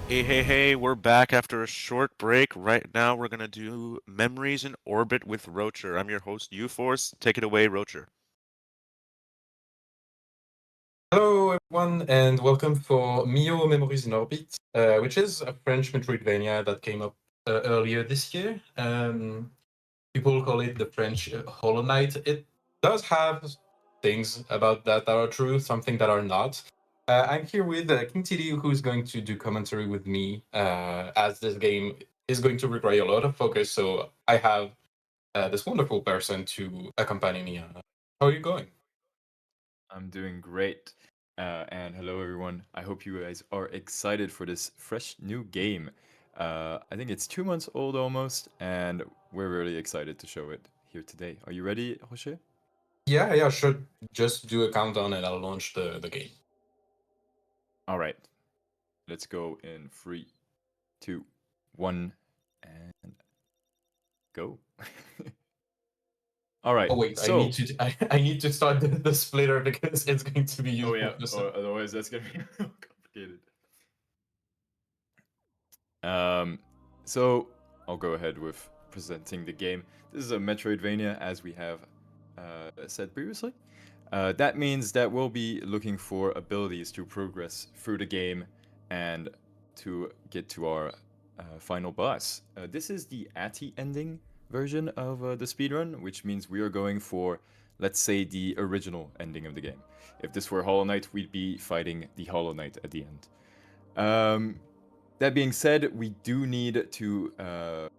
Hey, we're back after a short break. Right now, we're gonna do Memories in Orbit with Rocher. I'm your host, UForce. Take it away, Rocher. Hello, everyone, and welcome for MIO Memories in Orbit, which is a French Metroidvania that came up earlier this year. People call it the French Hollow Knight. It does have things about that are true, something that are not. I'm here with King TD, who's going to do commentary with me, as this game is going to require a lot of focus. So I have this wonderful person to accompany me. How are you going? I'm doing great. And hello, everyone. I hope you guys are excited for this fresh new game. I think it's 2 months old almost, and we're really excited to show it here today. Are you ready, Jose? Yeah, sure. Just do a countdown and I'll launch the game. All right. Let's go in three, two, one, and go. All right. Oh wait, I need So, to I need to start the splitter because it's going to be oh useful yeah, for some. or otherwise that's gonna be complicated. So I'll go ahead with presenting the game. This is a Metroidvania, as we have said previously. That means that we'll be looking for abilities to progress through the game and to get to our final boss. This is the ATI ending version of the speedrun, which means we are going for, let's say, the original ending of the game. If this were Hollow Knight, we'd be fighting the Hollow Knight at the end. Um, that being said, we do need to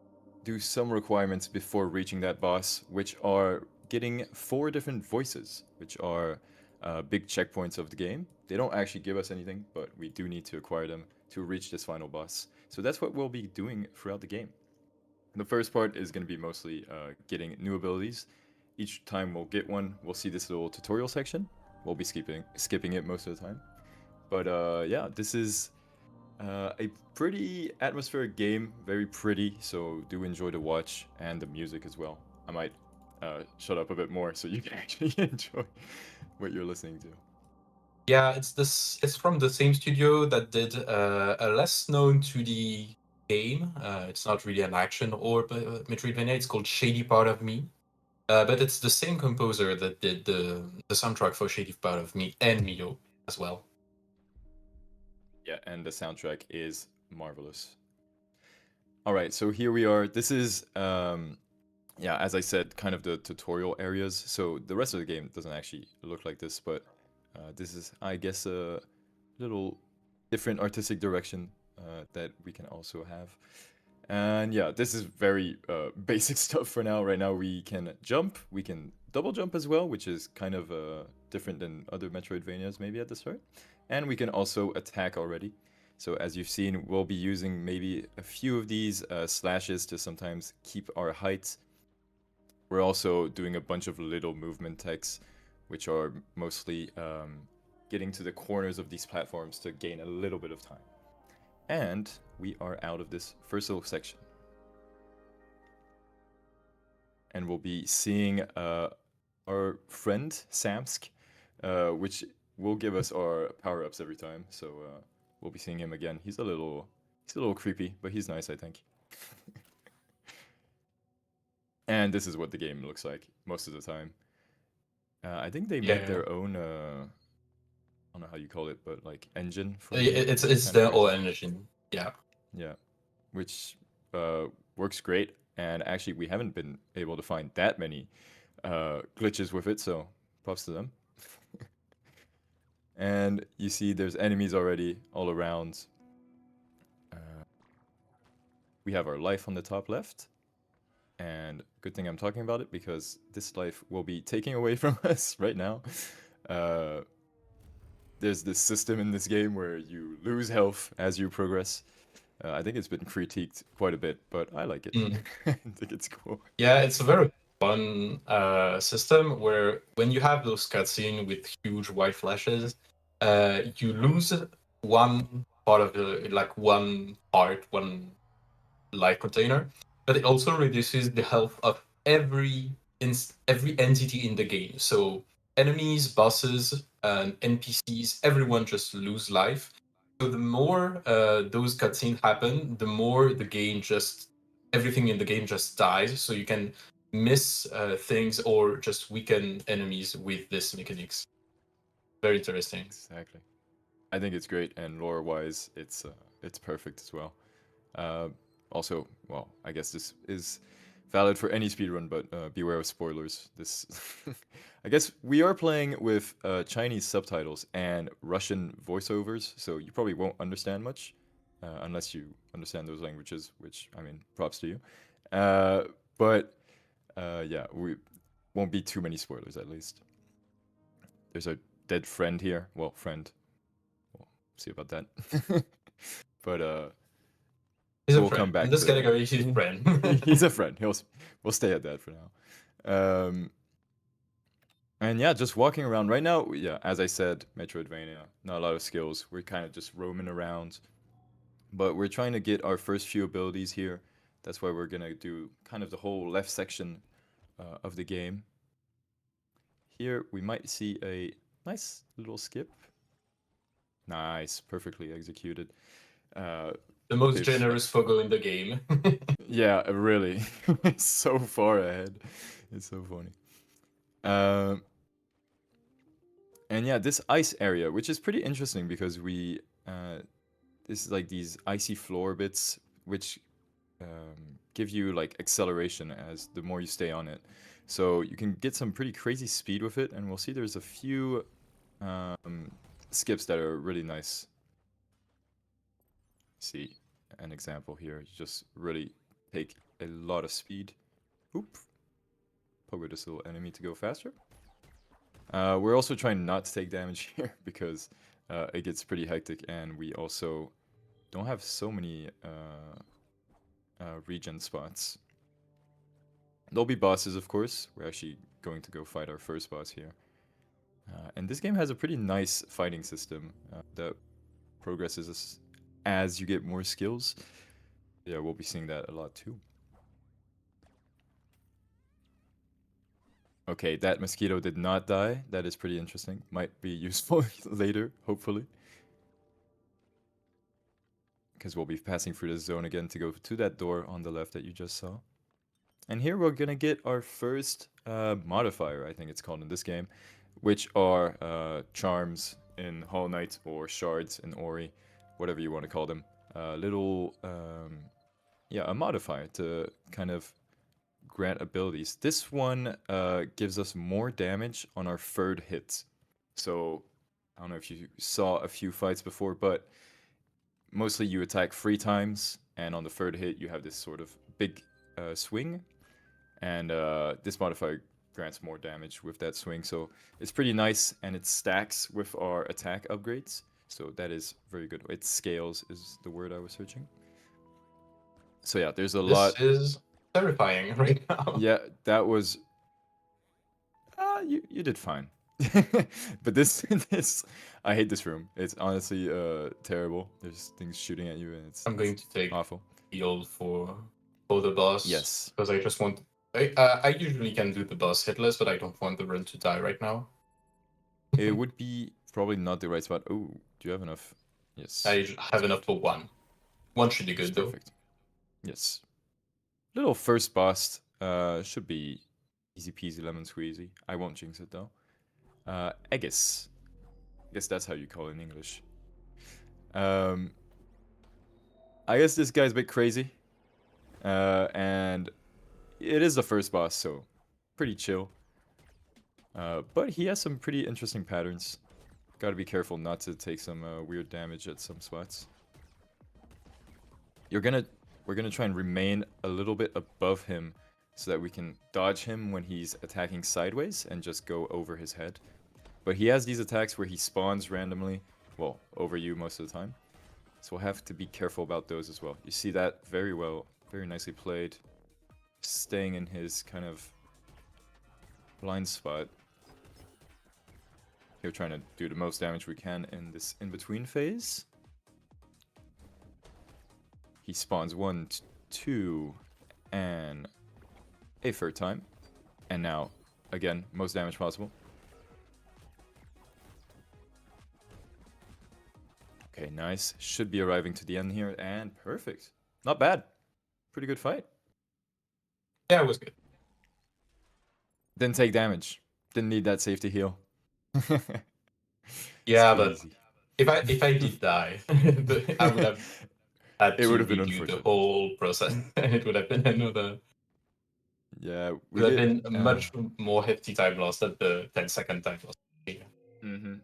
do some requirements before reaching that boss, which are getting 4 different voices, which are big checkpoints of the game. They don't actually give us anything, but we do need to acquire them to reach this final boss. So that's what we'll be doing throughout the game. The first part is going to be mostly getting new abilities. Each time we'll get one, we'll see this little tutorial section. We'll be skipping it most of the time. But yeah, this is a pretty atmospheric game, very pretty, so do enjoy the watch and the music as well. I might shut up a bit more so you can actually enjoy what you're listening to. Yeah, it's this. It's from the same studio that did a less known 2D game. It's not really an action or Metroidvania. It's called Shady Part of Me. But it's the same composer that did the soundtrack for Shady Part of Me and Mio as well. Yeah, and the soundtrack is marvelous. All right, so here we are. This is, yeah, as I said, kind of the tutorial areas. So the rest of the game doesn't actually look like this, but this is, I guess, a little different artistic direction that we can also have. And yeah, this is very basic stuff for now. Right now, we can jump, we can double jump as well, which is kind of different than other Metroidvanias maybe at the start. And we can also attack already. So as you've seen, we'll be using maybe a few of these slashes to sometimes keep our height. We're also doing a bunch of little movement techs, which are mostly getting to the corners of these platforms to gain a little bit of time. And we are out of this first little section. And we'll be seeing our friend Samsk, which will give us our power ups every time. So we'll be seeing him again. He's a little creepy, but he's nice, I think. And this is what the game looks like most of the time. I think they made Yeah, their own. I don't know how you call it, but like engine for the game, it's which is it's kind of the crazy. whole engine. Yeah. Yeah, which works great. And actually, we haven't been able to find that many glitches with it, so props to them. And you see, there's enemies already all around. Uh, we have our life on the top left, and good thing I'm talking about it because this life will be taking away from us right now. Uh, there's this system in this game where you lose health as you progress. I think it's been critiqued quite a bit, but I like it. Mm. I think it's cool. Yeah, it's a very fun system where when you have those cutscenes with huge white flashes, you lose one part of the like one part, one life container, but it also reduces the health of every entity in the game. So enemies, bosses, NPCs, everyone just lose life. So the more those cutscenes happen, the more the game just everything in the game just dies. So you can miss things or just weaken enemies with this mechanics. Very interesting. Exactly. I think it's great, and lore-wise, it's perfect as well. Uh, Also, well, I guess this is valid for any speedrun, but beware of spoilers. This, I guess we are playing with Chinese subtitles and Russian voiceovers, so you probably won't understand much, unless you understand those languages, which, I mean, props to you. But yeah, we won't be too many spoilers at least. There's a dead friend here. Well, friend. We'll see about that. But He's a we'll come friend. In back this to category, he's a friend. he's a friend. We'll stay at that for now. And yeah, just walking around right now. Yeah, as I said, Metroidvania, not a lot of skills. We're kind of just roaming around, but we're trying to get our first few abilities here. That's why we're gonna do kind of the whole left section of the game. Here we might see a nice little skip. Nice, perfectly executed. The most This- generous Fogo in the game. Yeah, really. It's so far ahead. It's so funny. And yeah, this ice area, which is pretty interesting because this is like these icy floor bits, which give you like acceleration as the more you stay on it. So you can get some pretty crazy speed with it, and we'll see there's a few skips that are really nice. See an example here. You just really take a lot of speed. Oop. Pogo this little enemy to go faster. We're also trying not to take damage here because it gets pretty hectic, and we also don't have so many regen spots. There'll be bosses, of course. We're actually going to go fight our first boss here. And this game has a pretty nice fighting system that progresses as you get more skills. Yeah, we'll be seeing that a lot too. Okay, that mosquito did not die. That is pretty interesting. Might be useful later, hopefully. Because we'll be passing through this zone again to go to that door on the left that you just saw. And here we're gonna get our first modifier, I think it's called in this game, which are charms in Hollow Knight or shards in Ori, whatever you want to call them. Yeah, a modifier to kind of grant abilities. This one gives us more damage on our third hit. So, I don't know if you saw a few fights before, but mostly you attack 3 times, and on the third hit you have this sort of big swing, and this modifier grants more damage with that swing. So it's pretty nice, and it stacks with our attack upgrades. So that is very good. It scales is the word I was searching. So yeah, there's a lot. This is terrifying right now. Yeah, that was. You did fine. But this I hate this room. It's honestly terrible. There's things shooting at you, and I'm going to take awful. heal for the boss. Yes. Because I just want. I usually can do the boss hitless, but I don't want the run to die right now. It would be probably not the right spot. Oh, do you have enough? Yes. I have enough for one. One should be good though. Perfect. Yes. Little first boss should be easy peasy lemon squeezy. I won't jinx it though. Aegis. I guess that's how you call it in English. I guess this guy's a bit crazy. And it is the first boss, so pretty chill. But he has some pretty interesting patterns. Gotta be careful not to take some weird damage at some spots. We're gonna try and remain a little bit above him so that we can dodge him when he's attacking sideways and just go over his head. But he has these attacks where he spawns randomly, well, over you most of the time. So we'll have to be careful about those as well. You see that very well, very nicely played. Staying in his kind of blind spot. Here, trying to do the most damage we can in this in-between phase. He spawns 1, 2, and a third time. And now, again, most damage possible. Okay, nice. Should be arriving to the end here, and perfect. Not bad. Pretty good fight. Yeah, it was good. Didn't take damage. Didn't need that safety heal. Yeah, Too but easy. if I did die, I would have had It to would have been redo the unfortunate. whole process. It would have been another. Yeah, we Would have get been a much more hefty time loss than the 10-second time loss. Mm-hmm.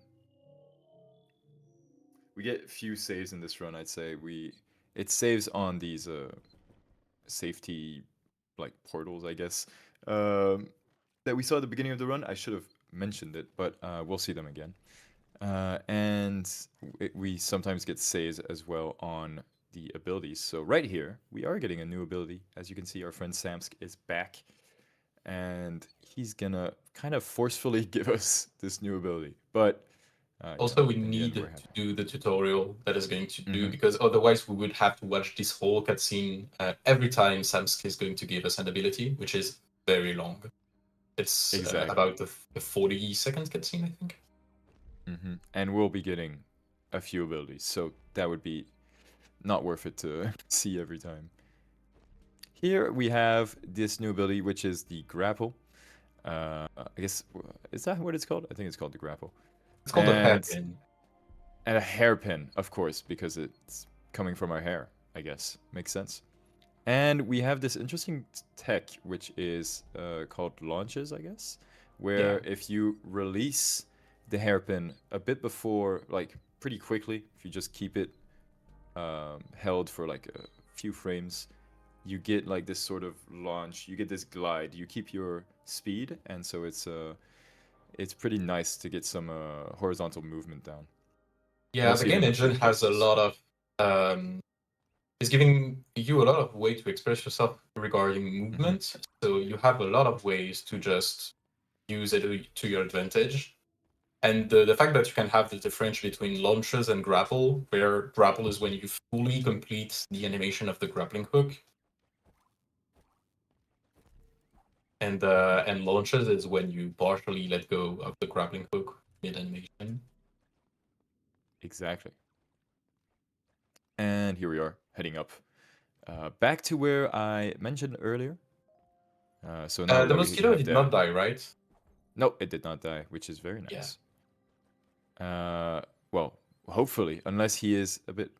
We get few saves in this run. I'd say it saves on these safety like portals, I guess, that we saw at the beginning of the run. I should have mentioned it, but we'll see them again. And we sometimes get saves as well on the abilities. So right here, we are getting a new ability. As you can see, our friend Samsk is back, and he's gonna kind of forcefully give us this new ability. But Also, we in the end, need we're to happy. do the tutorial that is going to do, Mhm. because otherwise we would have to watch this whole cutscene every time Samsk is going to give us an ability, which is very long. It's Exactly. about a 40-second cutscene, I think. And we'll be getting a few abilities, so that would be not worth it to see every time. Here we have this new ability, which is the grapple. I guess, is that what it's called? I think it's called the grapple. It's called a And hairpin. and a hairpin, of course, because it's coming from our hair. I guess makes sense. And we have this interesting tech, which is called launches, I guess, where Yeah. if you release the hairpin a bit before, like pretty quickly, if you just keep it held for like a few frames, you get like this sort of launch. You get this glide. You keep your speed, and so it's pretty nice to get some horizontal movement down. Yeah, We'll the see it game in a few engine has a places. lot of it's giving you a lot of way to express yourself regarding movement. So you have a lot of ways to just use it to your advantage. And the fact that you can have the difference between launches and grapple, where grapple is when you fully complete the animation of the grappling hook, and launches is when you partially let go of the grappling hook mid animation. Exactly. And here we are, heading up. Back to where I mentioned earlier. So now The we mosquito have did the... not die, right? No, it did not die, which is very Yeah. nice. Well, hopefully, unless he is a bit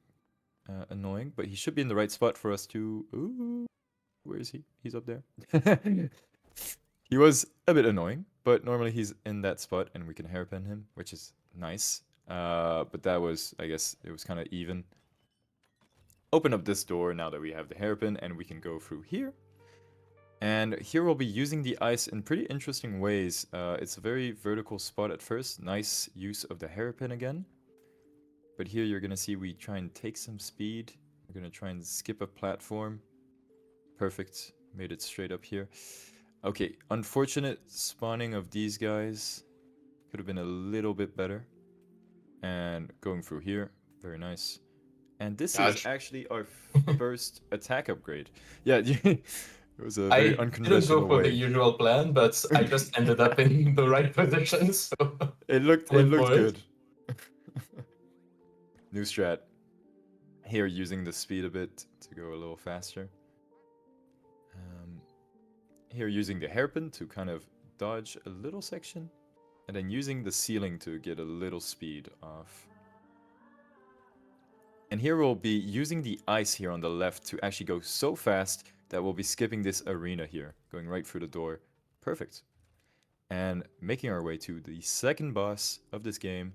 annoying, but he should be in the right spot for us to... Ooh, where is he? He's up there. He was a bit annoying, but normally he's in that spot and we can hairpin him, which is nice. But that was, I guess, it was kind of even. Open up this door now that we have the hairpin, and we can go through here. And here we'll be using the ice in pretty interesting ways. It's a very vertical spot at first. Nice use of the hairpin again. But here you're going to see we try and take some speed. We're going to try and skip a platform. Perfect. Made it straight up here. Okay, unfortunate spawning of these guys. Could have been a little bit better. And going through here. Very nice. And this is actually our first attack upgrade. Yeah, it was a very I didn't go unconventional for the way. usual plan, but I just ended up in the right position, so It looked went for it. good. New strat. Here using the speed a bit to go a little faster. Here using the hairpin to kind of dodge a little section. And then using the ceiling to get a little speed off. And here we'll be using the ice here on the left to actually go so fast that we'll be skipping this arena here, going right through the door. Perfect. And making our way to the second boss of this game.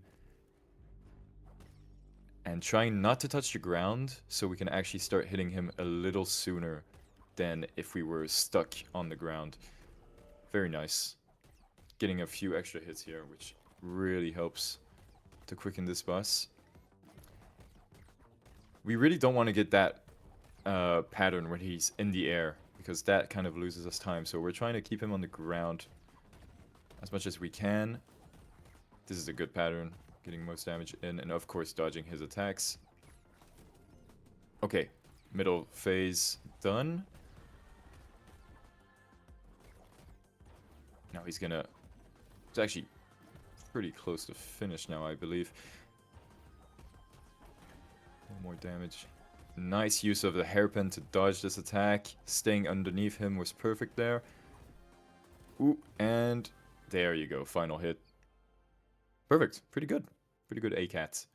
And trying not to touch the ground so we can actually start hitting him a little sooner than if we were stuck on the ground. Very nice. Getting a few extra hits here, which really helps to quicken this boss. We really don't want to get that pattern when he's in the air, because that kind of loses us time. So we're trying to keep him on the ground as much as we can. This is a good pattern, getting most damage in, and of course dodging his attacks. Okay, middle phase done. Now he's gonna... It's actually pretty close to finish now, I believe. More damage. Nice use of the hairpin to dodge this attack. Staying underneath him was perfect there. Ooh, and there you go. Final hit. Perfect. Pretty good. Pretty good ACAT.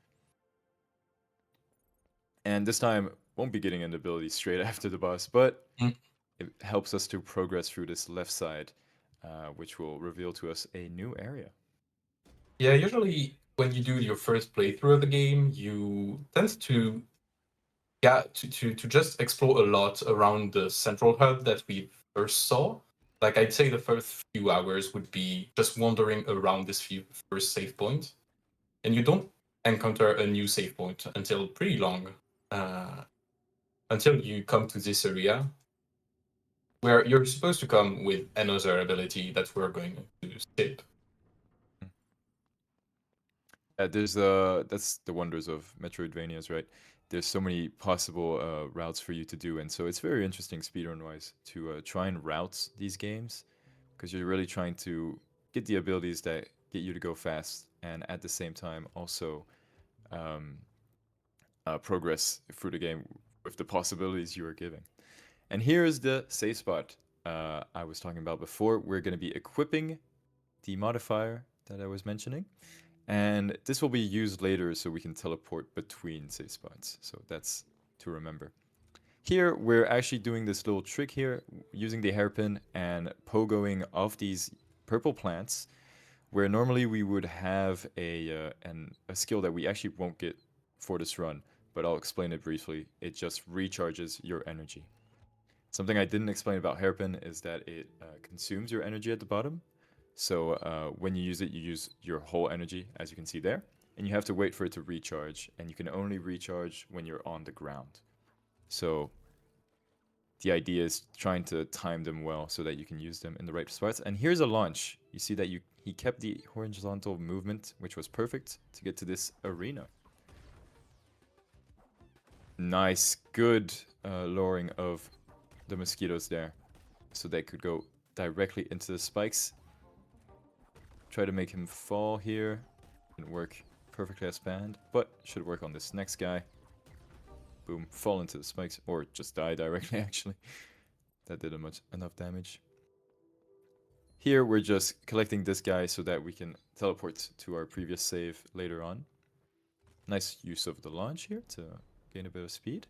And this time, won't be getting an ability straight after the boss, but it helps us to progress through this left side, which will reveal to us a new area. Yeah, usually when you do your first playthrough of the game, you tend to to just explore a lot around the central hub that we first saw. Like I'd say the first few hours would be just wandering around this first save point, and you don't encounter a new save point until pretty long, until you come to this area where you're supposed to come with another ability that we're going to skip. There's that's the wonders of Metroidvanias, right? There's so many possible routes for you to do, and so it's very interesting speedrun-wise to try and route these games, because you're really trying to get the abilities that get you to go fast, and at the same time also um, progress through the game with the possibilities you are giving. And here's the save spot I was talking about before. We're going to be equipping the modifier that I was mentioning. And this will be used later so we can teleport between save spots. So that's to remember. Here, we're actually doing this little trick here, using the hairpin and pogoing off these purple plants, where normally we would have a skill that we actually won't get for this run, but I'll explain it briefly. It just recharges your energy. Something I didn't explain about hairpin is that it consumes your energy at the bottom. So when you use it, you use your whole energy, as you can see there, and you have to wait for it to recharge, and you can only recharge when you're on the ground. So the idea is trying to time them well so that you can use them in the right spots. And here's a launch. You see that he kept the horizontal movement, which was perfect to get to this arena. Nice, good lowering of the mosquitoes there, so they could go directly into the spikes. Try to make him fall here. Didn't work perfectly as planned, but should work on this next guy. Boom, fall into the spikes, or just die directly actually. That did enough damage. Here we're just collecting this guy so that we can teleport to our previous save later on. Nice use of the launch here to gain a bit of speed.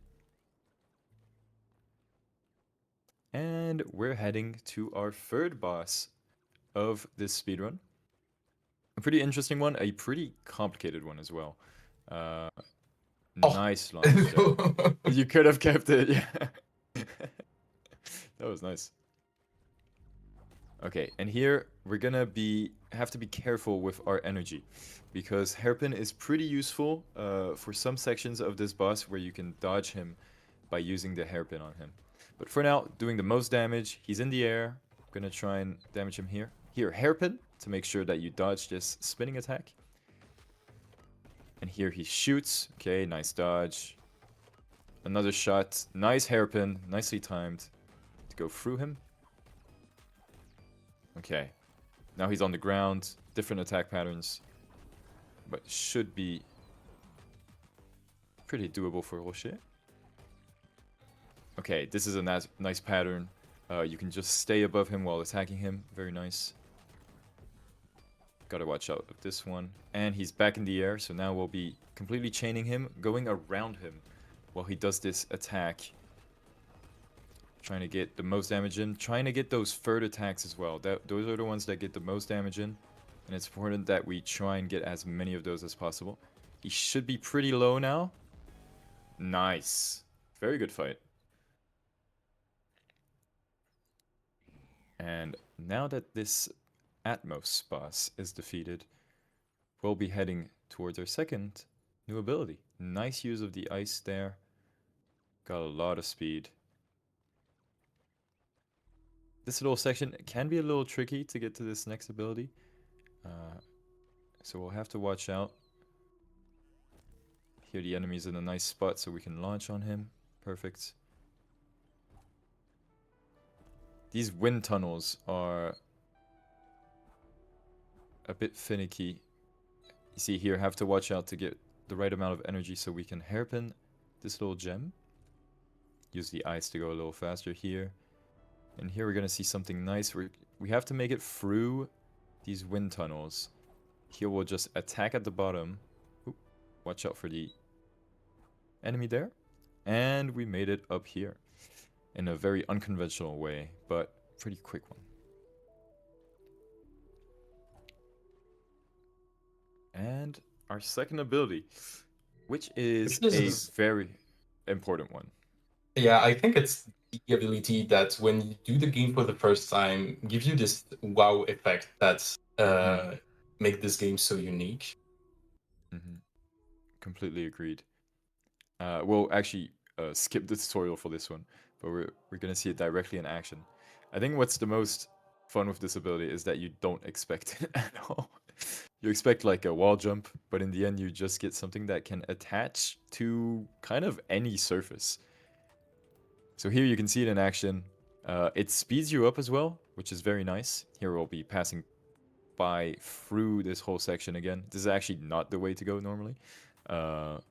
And we're heading to our third boss of this speedrun. A pretty interesting one, a pretty complicated one as well. Nice launch there. You could have kept it, yeah. That was nice. Okay, and here we're gonna have to be careful with our energy, because hairpin is pretty useful for some sections of this boss where you can dodge him by using the hairpin on him. But for now, doing the most damage, he's in the air. Gonna try and damage him here. Here, hairpin, to make sure that you dodge this spinning attack. And here he shoots. Okay, nice dodge. Another shot. Nice hairpin. Nicely timed to go through him. Okay. Now he's on the ground. Different attack patterns. But should be pretty doable for Rocher. Okay, this is a nice pattern. You can just stay above him while attacking him. Very nice. Gotta watch out with this one. And he's back in the air, so now we'll be completely chaining him, going around him while he does this attack. Trying to get the most damage in. Trying to get those third attacks as well. Those are the ones that get the most damage in. And it's important that we try and get as many of those as possible. He should be pretty low now. Nice. Very good fight. And now that this Atmos boss is defeated, we'll be heading towards our second new ability. Nice use of the ice there. Got a lot of speed. This little section can be a little tricky to get to this next ability. So we'll have to watch out. Here the enemy's in a nice spot so we can launch on him. Perfect. These wind tunnels are a bit finicky. You see here, have to watch out to get the right amount of energy so we can hairpin this little gem. Use the ice to go a little faster here. And here we're gonna see something nice. We have to make it through these wind tunnels. Here we'll just attack at the bottom. Oop, watch out for the enemy there. And we made it up here. In a very unconventional way, but pretty quick one. And our second ability, which is a very important one. Yeah, I think it's the ability that when you do the game for the first time, gives you this wow effect that make this game so unique. Completely agreed. We'll actually skip the tutorial for this one, but we're gonna see it directly in action. I think what's the most fun with this ability is that you don't expect it at all. You expect like a wall jump, but in the end you just get something that can attach to kind of any surface. So here you can see it in action. It speeds you up as well, which is very nice. Here we'll be passing by through this whole section again. This is actually not the way to go normally. But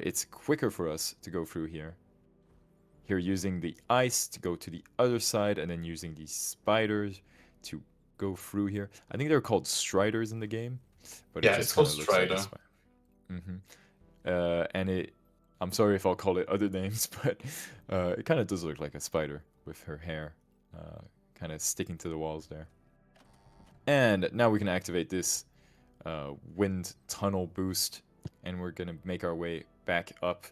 it's quicker for us to go through here. Here using the ice to go to the other side, and then using these spiders to go through here. I think they're called striders in the game, but yeah, it just it's called kind of looks like a strider. spider. And I'm sorry if I'll call it other names, but it kind of does look like a spider with her hair kind of sticking to the walls there. And now we can activate this wind tunnel boost, and we're gonna make our way back up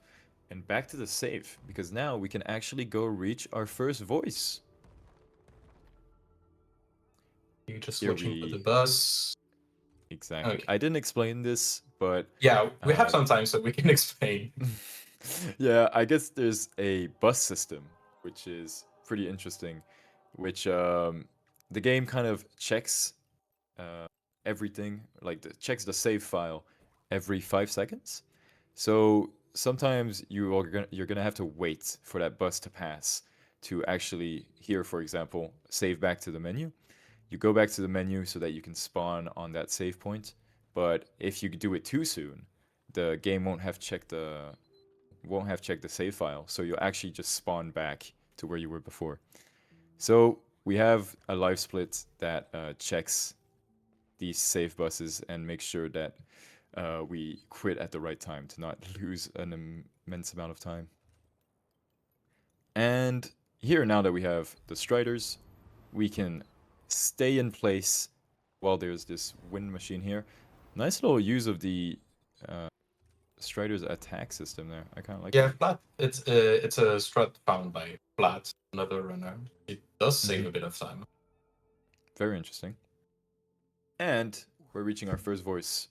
and back to the save, because now we can actually go reach our first voice. You're just watching for the bus. Exactly. Okay. I didn't explain this, but yeah, we have some time, so we can explain. Yeah, I guess there's a bus system, which is pretty interesting, which the game kind of checks everything, like checks the save file every 5 seconds. So sometimes you're gonna have to wait for that bus to pass to actually, here for example, save back to the menu. You go back to the menu so that you can spawn on that save point. But if you do it too soon, the game won't have checked the save file, so you'll actually just spawn back to where you were before. So we have a live split that checks these save buses and makes sure that we quit at the right time to not lose an immense amount of time. And here, now that we have the striders, we can stay in place while there's this wind machine here. Nice little use of the striders attack system there. I kind of like it. Yeah, Flat. It's a strat found by Flat, another runner. It does save a bit of time. Very interesting. And we're reaching our first voice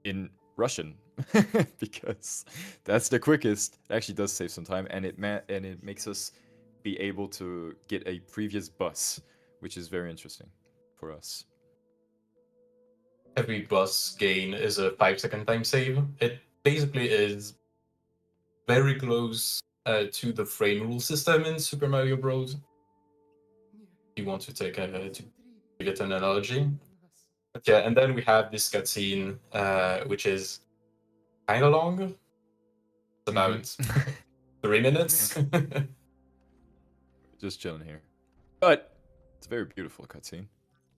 in Russian because that's the quickest. It actually does save some time, and it makes us be able to get a previous bus, which is very interesting for us. Every bus gain is a 5-second time save. It basically is very close to the frame rule system in Super Mario Bros. You want to take to give it an analogy. But yeah, and then we have this cutscene, which is kind of long. It's about 3 minutes. Just chilling here. But it's a very beautiful cutscene.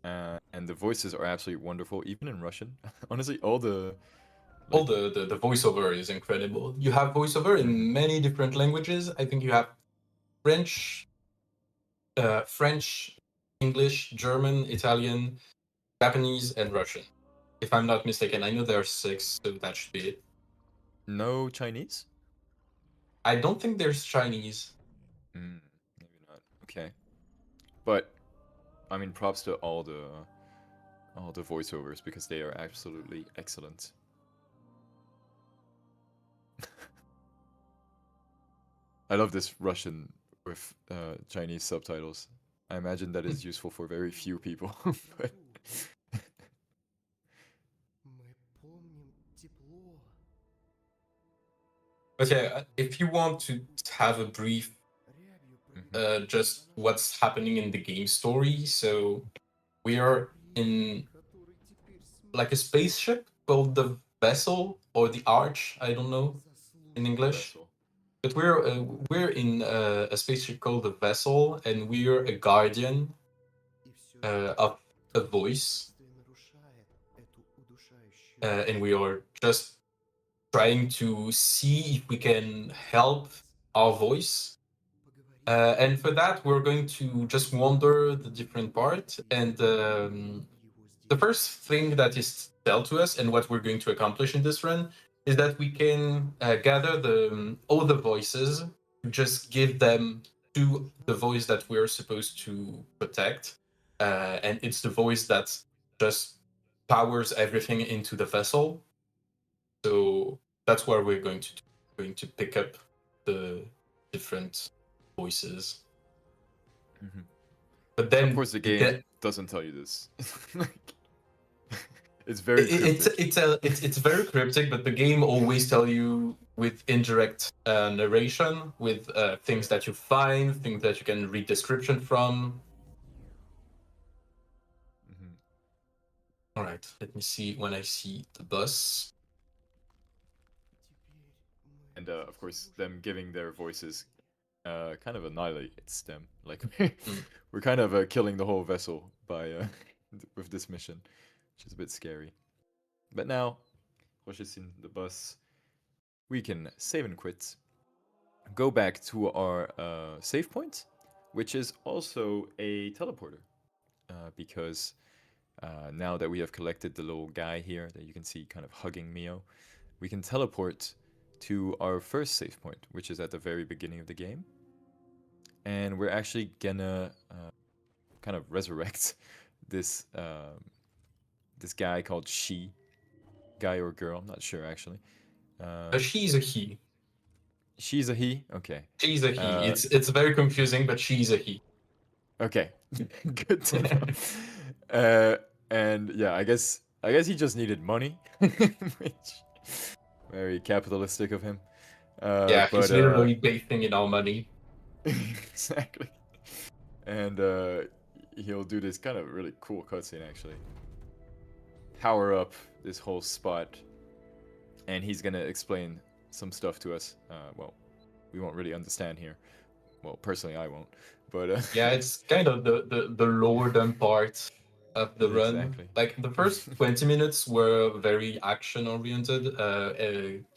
And the voices are absolutely wonderful, even in Russian. Honestly, all the voiceover is incredible. You have voiceover in many different languages. I think you have French, English, German, Italian, Japanese, and Russian. If I'm not mistaken, I know there are 6, so that should be it. No Chinese? I don't think there's Chinese. Maybe not. Okay. But I mean, props to all the voiceovers, because they are absolutely excellent. I love this Russian with Chinese subtitles. I imagine that is useful for very few people. But yeah, if you want to have a brief, just what's happening in the game story. So we are in like a spaceship called the Vessel or the Arch. I don't know in English. But we're in a spaceship called the Vessel, and we're a guardian of a voice, and we are just trying to see if we can help our voice. And for that, we're going to just wander the different part. And the first thing that is told to us, and what we're going to accomplish in this run, is that we can gather all the voices, just give them to the voice that we're supposed to protect, and it's the voice that just powers everything into the vessel. So that's what we're going to do. We're going to pick up the different voices. Mhm. But then Of course, the game the- doesn't tell you this. It's very cryptic. it's very cryptic, but the game always tell you with indirect narration, with things that you find, things that you can read description from. Mhm. All right, let me see when I see the bus. And of course, them giving their voices kind of annihilates them. Like Mm. we're kind of killing the whole vessel by with this mission, which is a bit scary. But now, Roche's in the bus. We can save and quit. Go back to our save point, which is also a teleporter, because now that we have collected the little guy here that you can see kind of hugging Mio, we can teleport to our first save point, which is at the very beginning of the game. And we're actually gonna kind of resurrect this this guy called She, guy or girl, I'm not sure actually. She's a he. She's a he. Okay. She's a he. It's very confusing, but she's a he. Okay. Good to know. And yeah, I guess he just needed money, which very capitalistic of him. Yeah, But he's literally bathing in our money. exactly. And he'll do this kind of really cool cutscene actually. Power up this whole spot, and he's gonna explain some stuff to us. Well, we won't really understand here. Well, personally, I won't. But Yeah, it's kind of the lower down part of the run. exactly. Like the first 20 minutes were very action oriented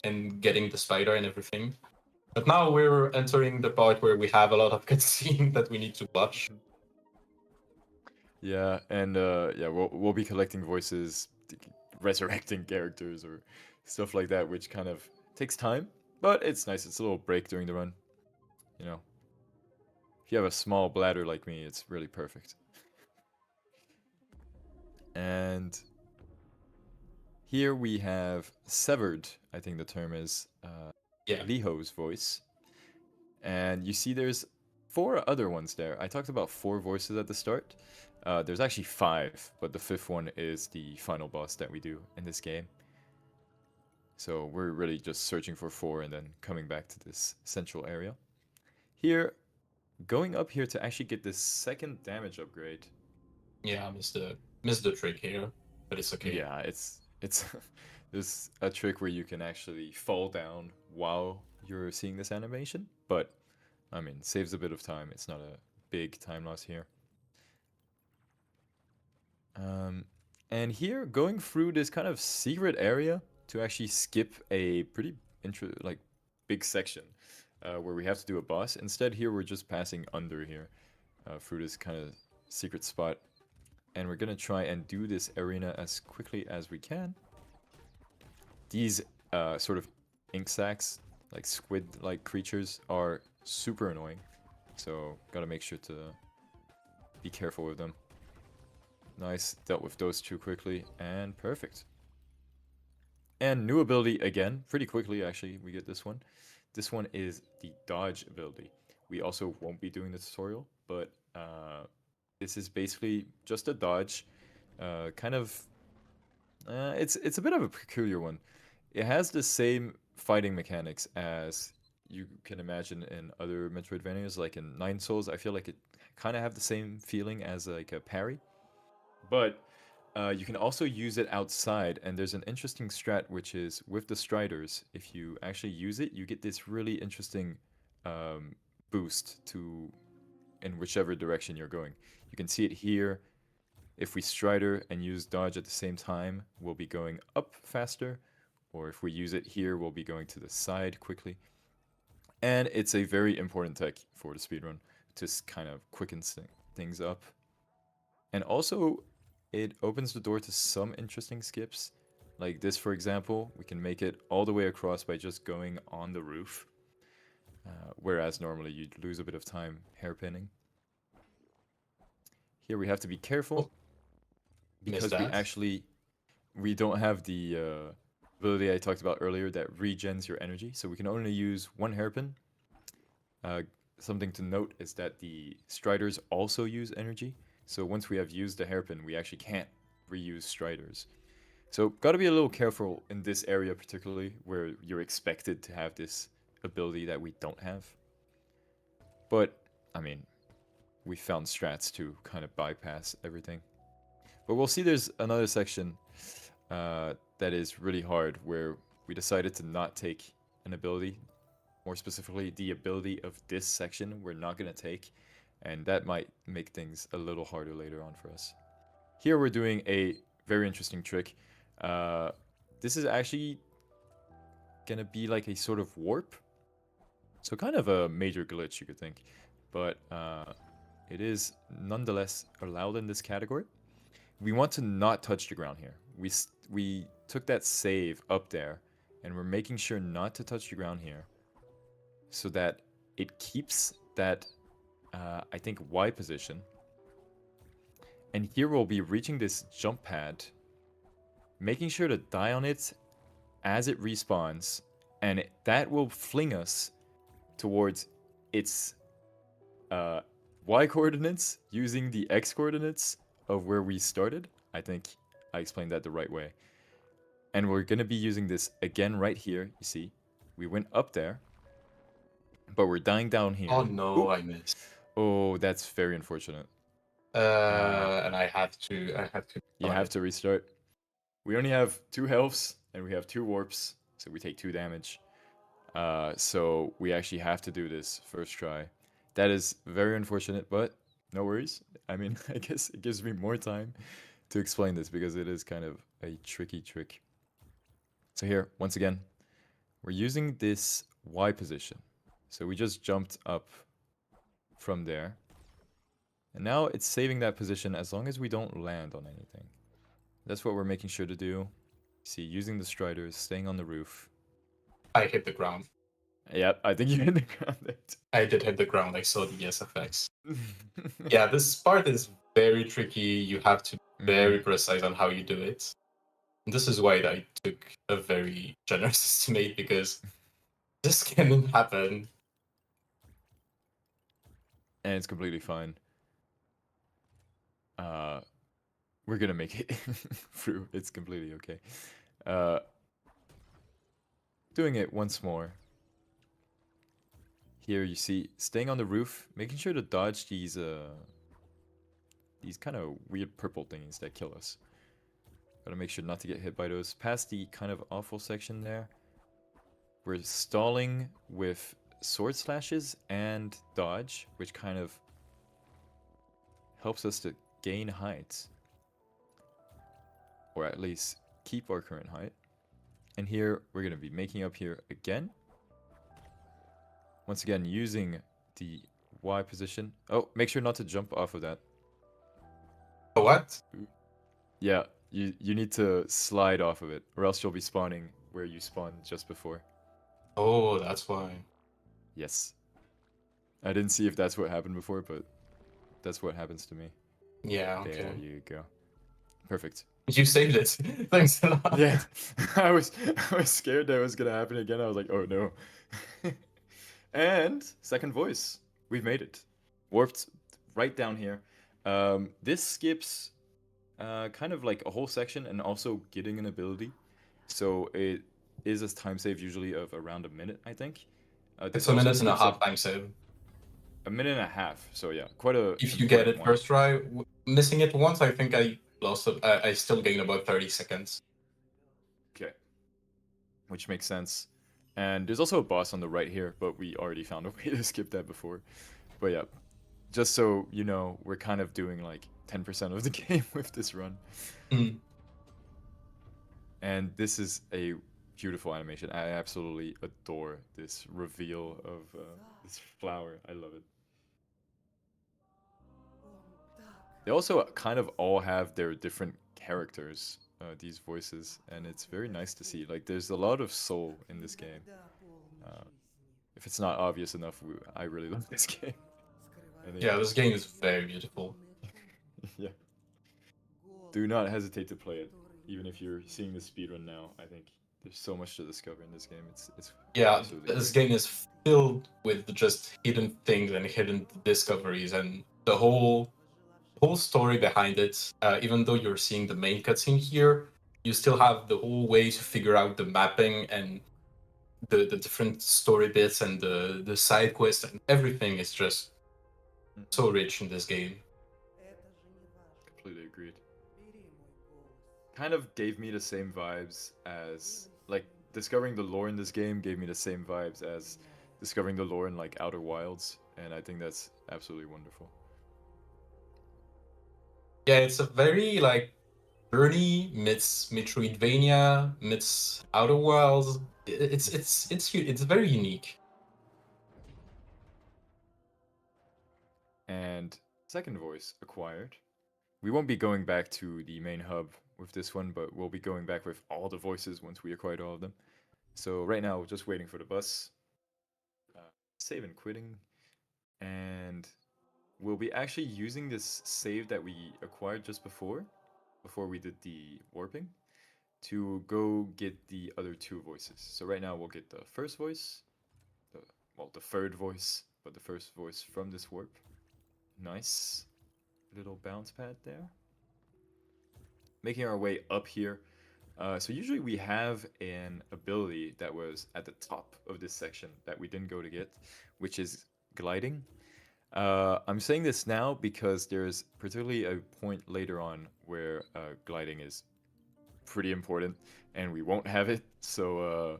and getting the spider and everything. But now we're entering the part where we have a lot of cutscene that we need to watch. Yeah, and yeah, we'll be collecting voices, resurrecting characters or stuff like that, which kind of takes time, but it's nice. It's a little break during the run. You know, if you have a small bladder like me, it's really perfect. And here we have severed, I think the term is, Yeah. Liho's voice. And you see there's 4 other ones there. I talked about 4 voices at the start. There's actually 5, but the 5th one is the final boss that we do in this game. So we're really just searching for 4 and then coming back to this central area. Here, going up here to actually get this second damage upgrade. Yeah, missed the trick here, but it's okay. Yeah, it's there's a trick where you can actually fall down while you're seeing this animation, but I mean, saves a bit of time. It's not a big time loss here. And here, going through this kind of secret area to actually skip a pretty like big section where we have to do a boss. Instead, here we're just passing under here through this kind of secret spot, and we're gonna try and do this arena as quickly as we can. These sort of ink sacs, like squid-like creatures, are super annoying, so gotta make sure to be careful with them. Nice, dealt with those 2 quickly, and perfect. And new ability again, pretty quickly actually, we get this one. This one is the dodge ability. We also won't be doing the tutorial, but this is basically just a dodge. Kind of, it's a bit of a peculiar one. It has the same fighting mechanics as you can imagine in other Metroidvanias, like in Nine Souls. I feel like it kind of have the same feeling as like a parry, but You can also use it outside, and there's an interesting strat, which is with the striders. If you actually use it, you get this really interesting um, boost to in whichever direction you're going. You can see it here. If we strider and use dodge at the same time, we'll be going up faster, or if we use it here, we'll be going to the side quickly. And it's a very important tech for the speedrun to kind of quicken things up. And also, it opens the door to some interesting skips. Like this, for example, we can make it all the way across by just going on the roof. Whereas normally you'd lose a bit of time hairpinning. Here we have to be careful because we don't have the ability I talked about earlier that regens your energy, so we can only use one hairpin. Something to note is that the striders also use energy, so once we have used the hairpin, we actually can't reuse striders. So gotta be a little careful in this area particularly, where you're expected to have this ability that we don't have. But, I mean, we found strats to kind of bypass everything. But we'll see there's another section that is really hard, where we decided to not take an ability. More specifically, the ability of this section we're not going to take, and that might make things a little harder later on for us. Here we're doing a very interesting trick. This is actually going to be like a sort of warp. So kind of a major glitch, you could think. But it is nonetheless allowed in this category. We want to not touch the ground here. We took that save up there, and we're making sure not to touch the ground here, so that it keeps that, I think, Y position. And here we'll be reaching this jump pad, making sure to die on it as it respawns, and that will fling us towards its Y coordinates using the X coordinates of where we started. I think I explained that the right way. And we're going to be using this again right here. You see, we went up there, but we're dying down here. Oh no, Oop. I missed. Oh, that's very unfortunate. And I have to. You have to restart. We only have 2 healths, and we have 2 warps, so we take 2 damage. So we actually have to do this first try. That is very unfortunate, but no worries. I mean, I guess it gives me more time to explain this because it is kind of a tricky trick. So here, once again, we're using this Y position. So we just jumped up from there. And now it's saving that position as long as we don't land on anything. That's what we're making sure to do. See, using the striders, staying on the roof. I hit the ground. Yep, I think you hit the ground there too. I did hit the ground. I saw the SFX. Yeah, this part is very tricky. You have to be very precise on how you do it. And this is why I took a very generous estimate, because this can happen. And it's completely fine. We're gonna make it through. It's completely okay. Doing it once more. Here you see, staying on the roof, making sure to dodge these kind of weird purple things that kill us. Gotta make sure not to get hit by those. Past the kind of awful section there, we're stalling with sword slashes and dodge, which kind of helps us to gain height. Or at least keep our current height. And here, we're gonna be making up here again. Once again, using the Y position. Oh, make sure not to jump off of that. What? Yeah, you need to slide off of it, or else you'll be spawning where you spawned just before. Oh, that's why. Yes. I didn't see if that's what happened before, but that's what happens to me. Yeah, okay. There you go. Perfect. You saved it. Thanks a lot. Yeah, I was scared that was gonna happen again. I was like, oh no. And second voice, we've made it. Warped right down here. This skips kind of like a whole section and also getting an ability. So it is a time save usually of around a minute, I think. It's a minute and a half time save. A minute and a half. So yeah, quite a. If you get it first try, missing it once, I think I I still gain about 30 seconds. Okay. Which makes sense. And there's also a boss on the right here, but we already found a way to skip that before. But yeah, just so you know, we're kind of doing like 10% of the game with this run. Mm. And this is a beautiful animation. I absolutely adore this reveal of this flower. I love it. They also kind of all have their different characters, these voices, and it's very nice to see. Like, there's a lot of soul in this game. Uh, if it's not obvious enough, I really love this game. Yeah, this game is very beautiful. Yeah. Do not hesitate to play it, even if you're seeing the speedrun now. I think there's so much to discover in this game. It's Yeah, absolutely this great. game is filled with just hidden things and hidden discoveries, and the whole story behind it. Even though you're seeing the main cutscene here, you still have the whole way to figure out the mapping and the different story bits and the side quests, and everything is just so rich in this game. Completely agreed. Kind of gave me the same vibes as like discovering the lore in this game gave me the same vibes as discovering the lore in like Outer Wilds, and I think that's absolutely wonderful. Yeah, it's a very like journey meets Metroidvania meets Outer Worlds. It's very unique. And second voice acquired. We won't be going back to the main hub with this one, but we'll be going back with all the voices once we acquired all of them. So right now, we're just waiting for the bus, uh, save and quitting, and we'll be actually using this save that we acquired just before we did the warping, to go get the other two voices. So right now we'll get the first voice, the well, the third voice, but the first voice from this warp. Nice little bounce pad there. Making our way up here. So usually we have an ability that was at the top of this section that we didn't go to get, which is gliding. I'm saying this now because there's particularly a point later on where gliding is pretty important, and we won't have it. So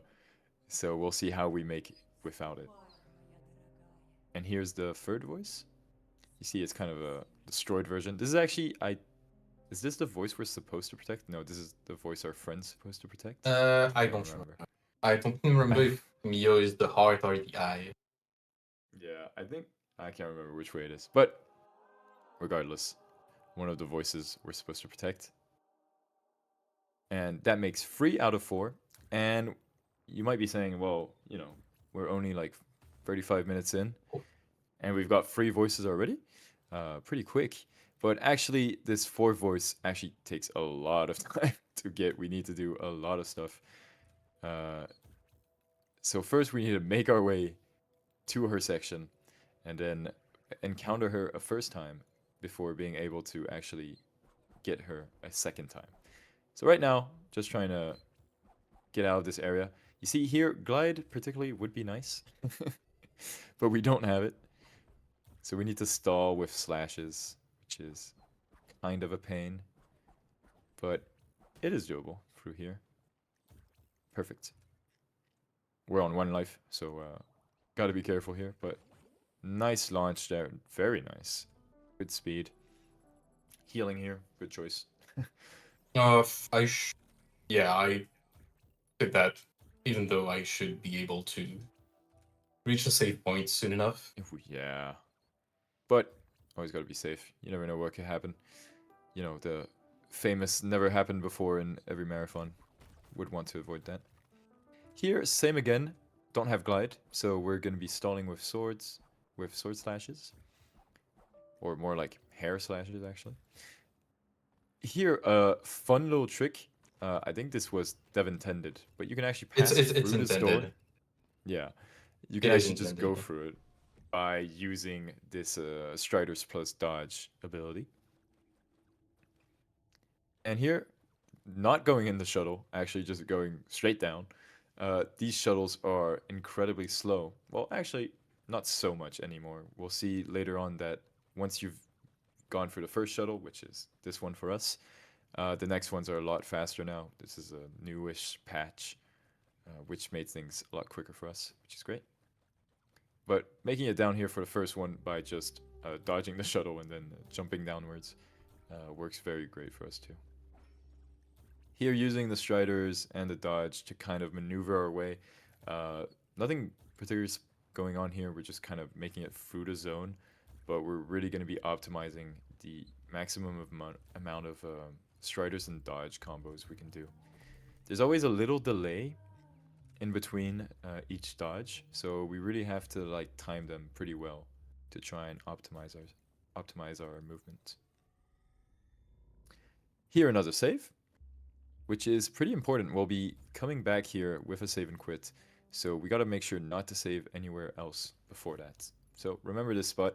we'll see how we make it without it. And here's the third voice. You see, it's kind of a destroyed version. This is actually Is this the voice we're supposed to protect? No, this is the voice our friend's supposed to protect. I Can't don't remember. remember. I don't remember if Mio is the heart or the eye. Yeah, I can't remember which way it is. But regardless, one of the voices we're supposed to protect. And that makes 3 out of 4. And you might be saying, well, we're only like 35 minutes in, and we've got 3 voices already. Pretty quick. But actually, this fourth voice actually takes a lot of time to get. We need to do a lot of stuff. Uh, so first, we need to make our way to her section, and then encounter her a first time before being able to actually get her a second time. So right now, just trying to get out of this area. You see here, glide particularly would be nice, but we don't have it. So we need to stall with slashes, which is kind of a pain, but it is doable through here. Perfect. We're on 1 life, so gotta be careful here, but nice launch there. Very nice. Good speed. Healing here. Good choice. F- I sh- yeah, I did that. Even though I should be able to reach a save point soon enough. Yeah. But always gotta be safe. You never know what could happen. The famous never happened before in every marathon. Would want to avoid that. Here, same again. Don't have glide, so we're gonna be stalling with swords, with sword slashes. Or more like hair slashes, actually. Here, a fun little trick. I think this was dev intended, but you can actually pass It's through this door. intended. Yeah, you can It is actually just go intended. through it by using this Strider's plus dodge ability. And here, not going in the shuttle, actually just going straight down. These shuttles are incredibly slow. Well, actually, not so much anymore. We'll see later on that once you've gone through the first shuttle, which is this one for us, The next ones are a lot faster now. This is a newish patch, which made things a lot quicker for us, which is great. But making it down here for the first one by just dodging the shuttle and then jumping downwards works very great for us too. Here, using the striders and the dodge to kind of maneuver our way. Nothing particularly going on here. We're just kind of making it through the zone, but we're really going to be optimizing the maximum amount of striders and dodge combos we can do. There's always a little delay in between each dodge, so we really have to like time them pretty well to try and optimize our movement. Here, another save, which is pretty important. We'll be coming back here with a save and quit, so we got to make sure not to save anywhere else before that. So remember this spot.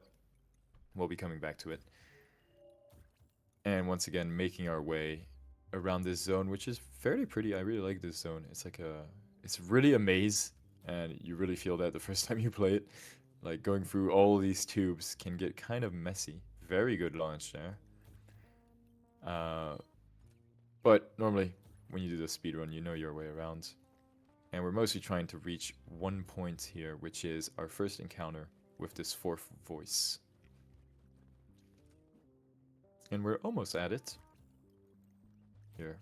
We'll be coming back to it. And once again, making our way around this zone, which is fairly pretty. I really like this zone. It's really a maze, and you really feel that the first time you play it. Like, going through all these tubes can get kind of messy. Very good launch there. But normally, when you do the speedrun, you know your way around. And we're mostly trying to reach one point here, which is our first encounter with this fourth voice. And we're almost at it. Here,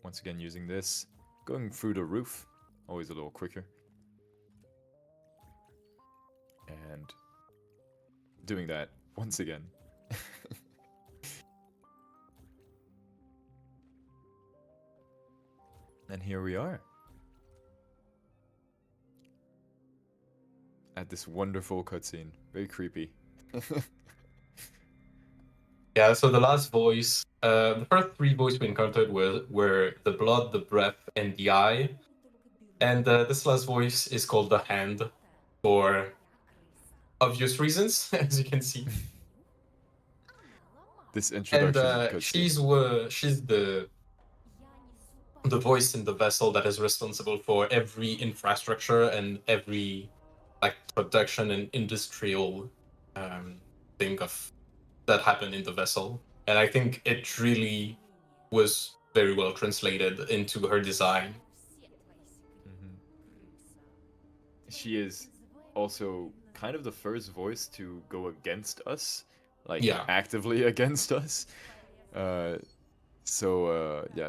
once again using this. Going through the roof, always a little quicker. And doing that once again. And here we are. At this wonderful cutscene. Very creepy. Yeah, so the last voice, the first three voices we encountered were the blood, the breath, and the eye. And this last voice is called the hand for obvious reasons, as you can see. This And introduction she's the voice in the vessel that is responsible for every infrastructure and every like production and industrial thing of that happened in the vessel. And I think it really was very well translated into her design. She is also kind of the first voice to go against us, like actively against us. Yeah,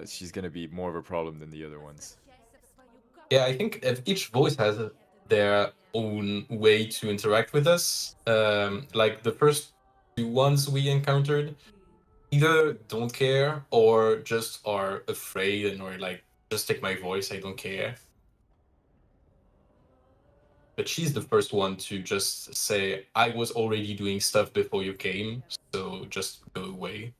she's gonna be more of a problem than the other ones. Yeah, I think if each voice has their own way to interact with us. Like the first two ones we encountered, either don't care or just are afraid and are like, just take my voice, I don't care. But she's the first one to just say, I was already doing stuff before you came, so just go away.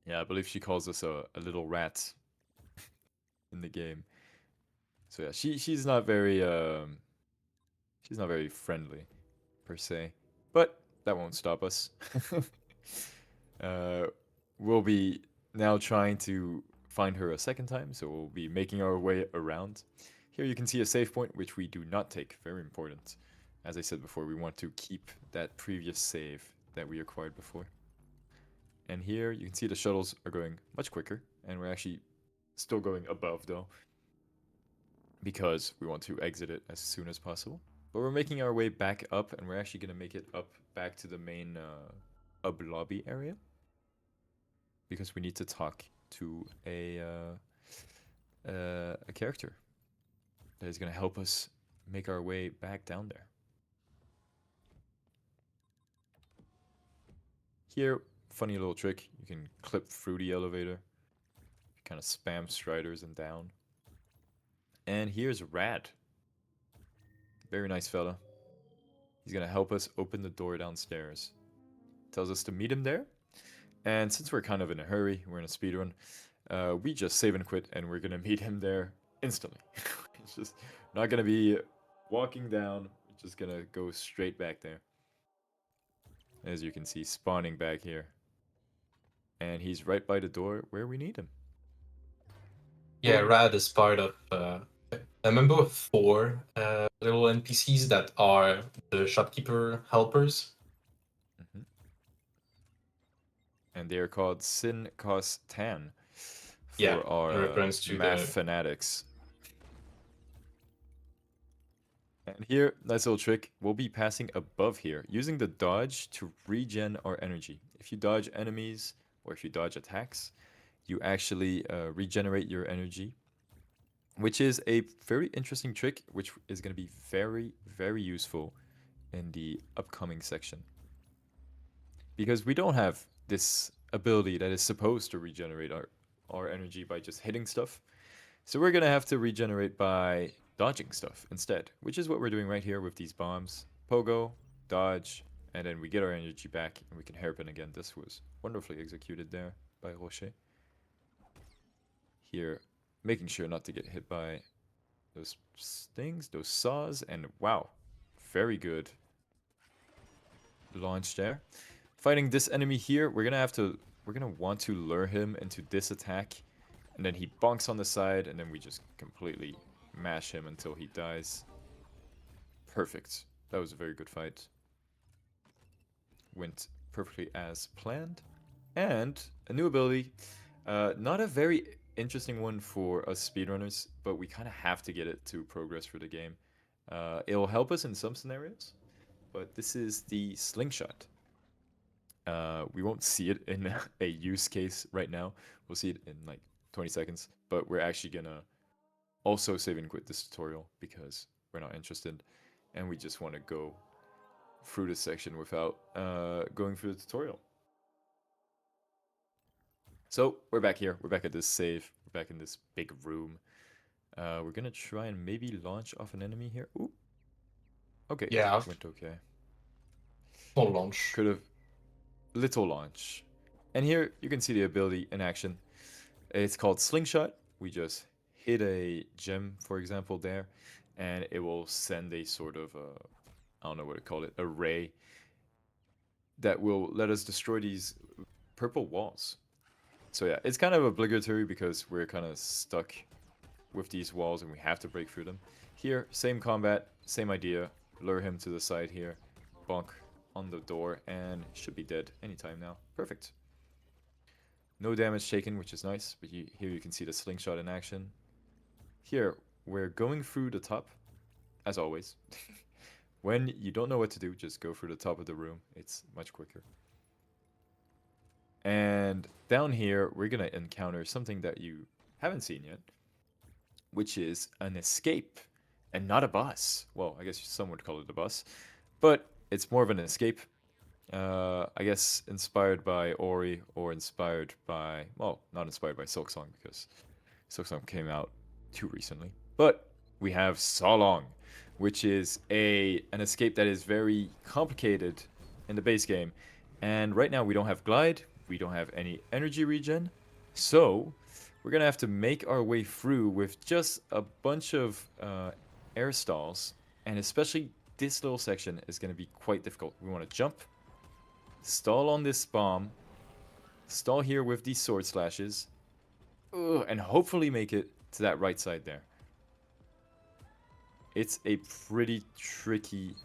Yeah, I believe she calls us a little rat in the game. So yeah, she's not very friendly per se, but that won't stop us. We'll be now trying to find her a second time, so we'll be making our way around. Here you can see a save point, which we do not take. Very important. As I said before, we want to keep that previous save that we acquired before. And here you can see the shuttles are going much quicker, and we're actually still going above though, because we want to exit it as soon as possible. But we're making our way back up, and we're actually going to make it up back to the main hub lobby area, because we need to talk to a character that is going to help us make our way back down there. Here, funny little trick, you can clip through the elevator, kind of spam striders and down. And here's Rad. Very nice fella. He's going to help us open the door downstairs. Tells us to meet him there. And since we're kind of in a hurry, we're in a speedrun, we just save and quit, and we're going to meet him there instantly. It's just not going to be walking down, we're just going to go straight back there. As you can see, spawning back here. And he's right by the door where we need him. Yeah, Rad is part of a member of 4 little NPCs that are the shopkeeper helpers. and they are called sin, cos, tan for Yeah, our in reference to math the fanatics. And here, nice little trick, we'll be passing above here, using the dodge to regen our energy. If you dodge enemies, or if you dodge attacks, you actually regenerate your energy, which is a very interesting trick, which is going to be very, very useful in the upcoming section. Because we don't have this ability that is supposed to regenerate our energy by just hitting stuff. So we're going to have to regenerate by dodging stuff instead, which is what we're doing right here with these bombs. Pogo, dodge, and then we get our energy back and we can hairpin again. This was wonderfully executed there by Rocher. Here, making sure not to get hit by those stings, those saws, and wow, very good launch there. Fighting this enemy here, we're gonna want to lure him into this attack, and then he bonks on the side, and then we just completely mash him until he dies. Perfect. That was a very good fight. Went perfectly as planned. And a new ability, not a very interesting one for us speedrunners, but we kind of have to get it to progress through the game. It'll help us in some scenarios, but this is the slingshot. We won't see it in a use case right now. We'll see it in like 20 seconds, but we're actually gonna also save and quit this tutorial because we're not interested and we just want to go through this section without going through the tutorial. So we're back here. We're back at this save. We're back in this big room. We're gonna try and maybe launch off an enemy here. Ooh. Okay. Yeah. Went okay. Small launch. Could have little launch. And here you can see the ability in action. It's called Slingshot. We just hit a gem, for example, there, and it will send a sort of, I don't know what to call it, a ray that will let us destroy these purple walls. So yeah, it's kind of obligatory because we're kind of stuck with these walls and we have to break through them. Here, same combat, same idea. Lure him to the side here, bonk on the door, and should be dead anytime now. Perfect. No damage taken, which is nice, but here you can see the slingshot in action. Here, we're going through the top, as always. When you don't know what to do, just go through the top of the room. It's much quicker. And down here, we're going to encounter something that you haven't seen yet, which is an escape, and not a boss. Well, I guess some would call it a boss, but it's more of an escape. I guess inspired by Ori or inspired by, well, not inspired by Silksong because Silksong came out too recently. But we have Solong, which is an escape that is very complicated in the base game. And right now we don't have glide, we don't have any energy regen, so we're gonna have to make our way through with just a bunch of air stalls, and especially this little section is gonna be quite difficult. We want to jump, stall on this bomb, stall here with these sword slashes, and hopefully make it to that right side there. It's a pretty tricky...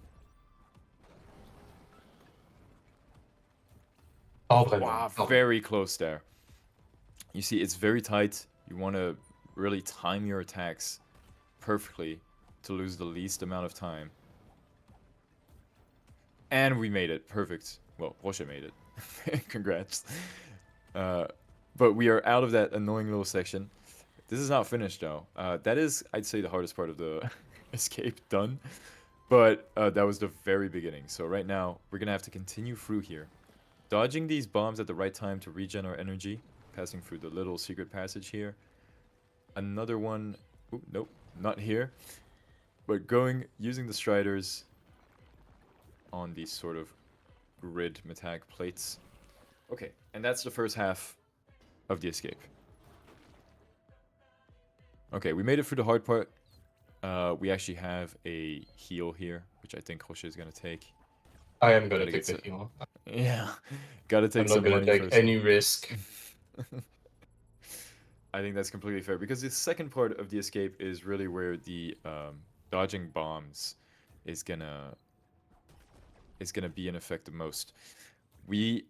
Wow, very close there. You see, it's very tight. You want to really time your attacks perfectly to lose the least amount of time. And we made it. Perfect. Well, Roche made it. Congrats. But we are out of that annoying little section. This is not finished, though. That is, I'd say, the hardest part of the escape done. But that was the very beginning. So right now, we're going to have to continue through here. Dodging these bombs at the right time to regen our energy. Passing through the little secret passage here. Another one. Ooh, nope, not here. But using the striders on these sort of grid metallic plates. Okay, and that's the first half of the escape. Okay, we made it through the hard part. We actually have a heal here, which I think Roche is going to take. I am going to take the heal. Yeah, gotta take some money first. I'm not going to take any risk. I think that's completely fair, because the second part of the escape is really where the dodging bombs is gonna be in effect the most. We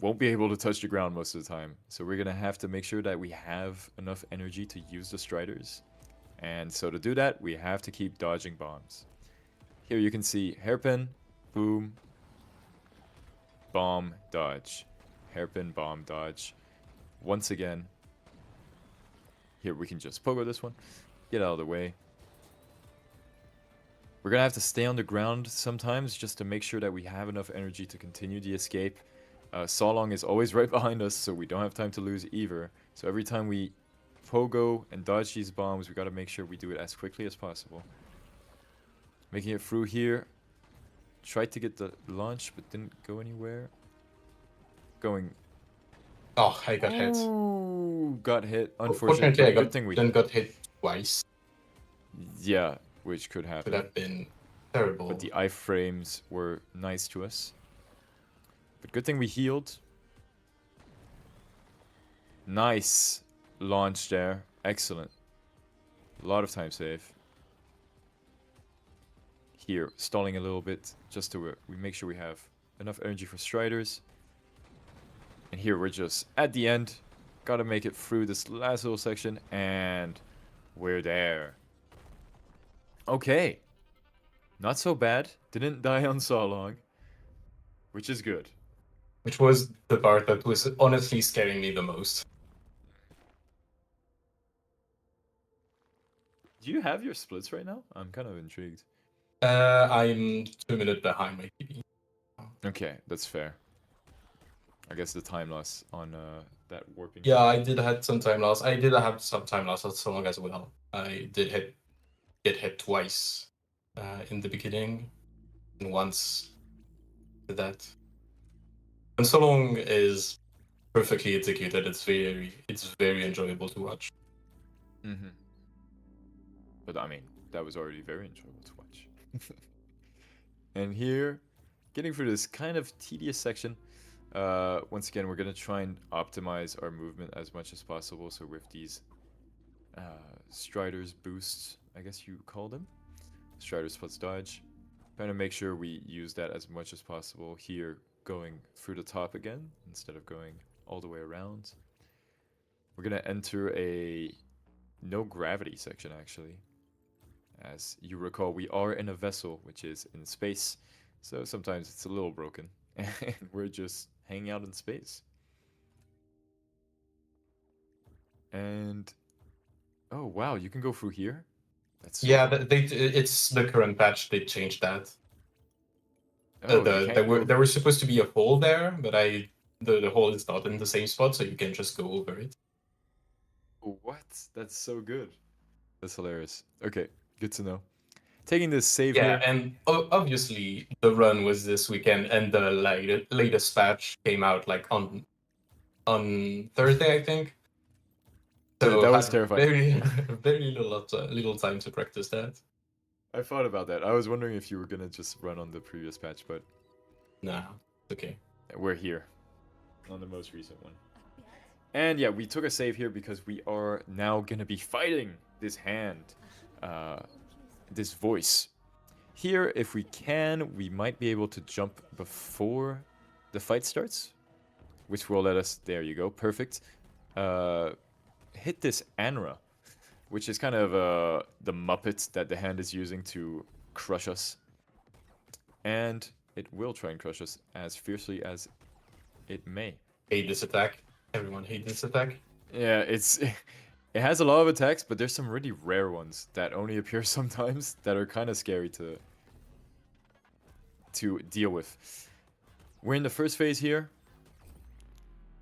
won't be able to touch the ground most of the time. So we're gonna have to make sure that we have enough energy to use the striders. And so to do that, we have to keep dodging bombs. Here you can see hairpin, boom, bomb, dodge. Hairpin, bomb, dodge. Once again. Here we can just pogo this one. Get out of the way. We're gonna have to stay on the ground sometimes just to make sure that we have enough energy to continue the escape. Sawlong is always right behind us, so we don't have time to lose either. So every time we pogo and dodge these bombs, we gotta make sure we do it as quickly as possible. Making it through here. Tried to get the launch, but didn't go anywhere. Going. Oh, I got hit. Ooh, got hit. Unfortunately, Unfortunately, I good thing we. then got hit twice. Yeah, which could happen. Could have been terrible. But the iframes were nice to us. But good thing we healed. Nice launch there. Excellent. A lot of time save. Here, stalling a little bit just to we make sure we have enough energy for striders. And here we're just at the end. Gotta make it through this last little section, and we're there. Okay. Not so bad. Didn't die on Sawlong, which is good. Which was the part that was honestly scaring me the most. Do you have your splits right now? I'm kind of intrigued. I'm 2 minutes behind my TV. Okay, that's fair. I guess the time loss on that warping. Yeah, I did have some time loss. I did have some time loss on so long as well. I did get hit twice in the beginning, and once to that. And so long is perfectly executed. It's very enjoyable to watch. Mm-hmm. But I mean, that was already very enjoyable to watch. And here, getting through this kind of tedious section. Once again, we're gonna try and optimize our movement as much as possible. So with these striders boosts, I guess you call them, striders plus dodge, trying to make sure we use that as much as possible. Here, going through the top again instead of going all the way around. We're gonna enter a no gravity section actually. As you recall, we are in a vessel which is in space, so sometimes it's a little broken, and we're just hanging out in space. And oh wow, you can go through here. That's so Yeah, cool. it's the current patch. They changed that. Oh, you can't go. There was supposed to be a hole there, but the hole is not in the same spot, so you can just go over it. What? That's so good. That's hilarious. Okay, good to know. Taking this save Yeah, here. and obviously the run was this weekend, and the latest patch came out like on Thursday, I think. So That was had terrifying. very very little time to practice that. I thought about that. I was wondering if you were gonna just run on the previous patch, but Nah, okay. we're here on the most recent one. And yeah, we took a save here because we are now gonna be fighting this hand, this voice. Here, if we can, we might be able to jump before the fight starts, which will let us, there you go, perfect, hit this Anra, which is kind of the Muppet that the hand is using to crush us. And it will try and crush us as fiercely as it may. Hate this attack. Everyone hates this attack. Yeah, it has a lot of attacks, but there's some really rare ones that only appear sometimes that are kind of scary to deal with. We're in the first phase here.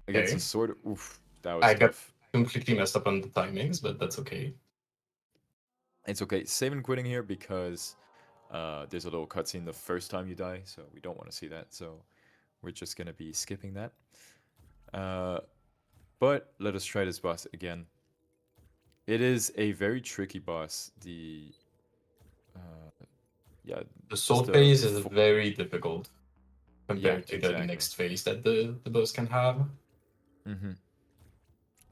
Against Okay. a sword. Oof, that was I got tough. completely messed up on the timings, but that's okay. It's okay. Save and quitting here because there's a little cutscene the first time you die, so we don't want to see that. So we're just gonna be skipping that. But let us try this boss again. It is a very tricky boss. The sword phase is very difficult compared to exactly. the next phase that the boss can have. Mm-hmm.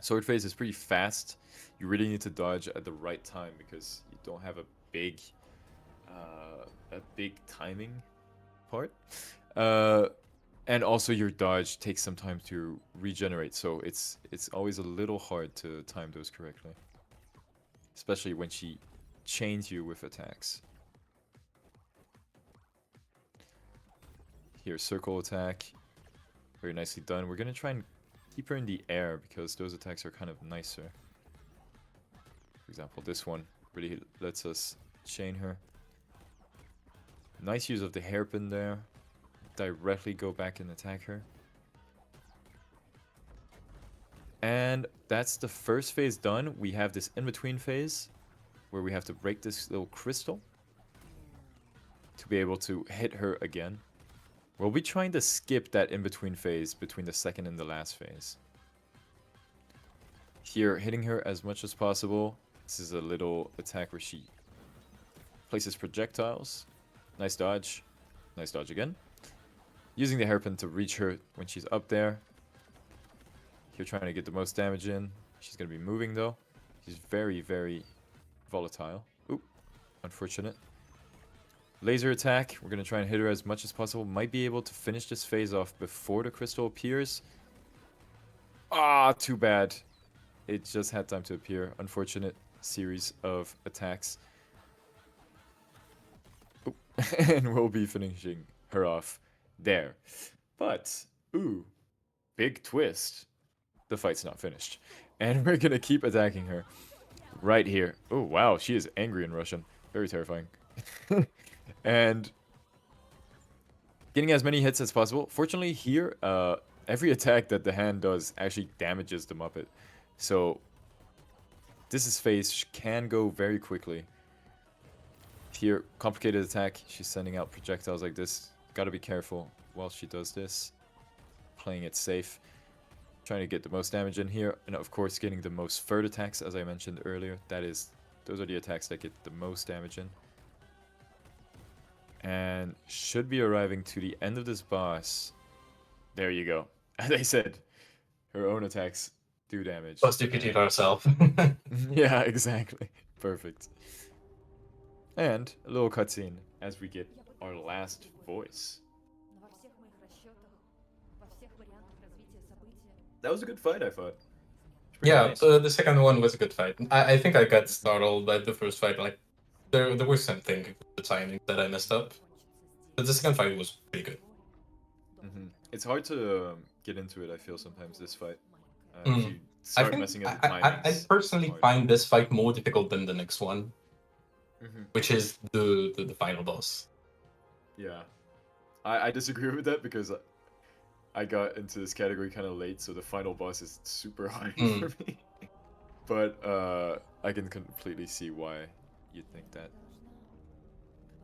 Sword phase is pretty fast. You really need to dodge at the right time because you don't have a big timing part. And also your dodge takes some time to regenerate, so it's always a little hard to time those correctly. Especially when she chains you with attacks. Here, circle attack. Very nicely done. We're gonna try and keep her in the air because those attacks are kind of nicer. For example, this one really lets us chain her. Nice use of the hairpin there. Directly go back and attack her. And that's the first phase done. We have this in-between phase where we have to break this little crystal to be able to hit her again. We'll be trying to skip that in-between phase between the second and the last phase. Here, hitting her as much as possible. This is a little attack where she places projectiles. Nice dodge. Nice dodge again. Using the hairpin to reach her when she's up there. Here trying to get the most damage in. She's going to be moving though. She's very, very volatile. Oop. Unfortunate. Laser attack. We're going to try and hit her as much as possible. Might be able to finish this phase off before the crystal appears. Ah, too bad. It just had time to appear. Unfortunate series of attacks. Oop. And we'll be finishing her off there. But, ooh, big twist. The fight's not finished. And we're going to keep attacking her right here. Oh, wow. She is angry in Russian. Very terrifying. And getting as many hits as possible. Fortunately, here, every attack that the hand does actually damages the Muppet. So, this phase can go very quickly. Here, complicated attack. She's sending out projectiles like this. Gotta be careful while she does this. Playing it safe. Trying to get the most damage in here. And of course, getting the most third attacks, as I mentioned earlier. Those are the attacks that get the most damage in. And should be arriving to the end of this boss. There you go. As I said, her own attacks do damage. Plus defeated herself. Yeah, exactly. Perfect. And a little cutscene as we get our last voice. That was a good fight, I thought. Yeah, Nice. the second one was a good fight. I think I got startled by the first fight. Like, there was something with the timing that I messed up. But the second fight was pretty good. It's hard to get into it, I feel, sometimes, this fight. Mm. If you start messing up the I timings. personally hard. find this fight more difficult than the next one, which is the final boss. Yeah. I disagree with that because I got into this category kind of late, so the final boss is super hard for me. But I can completely see why you'd think that.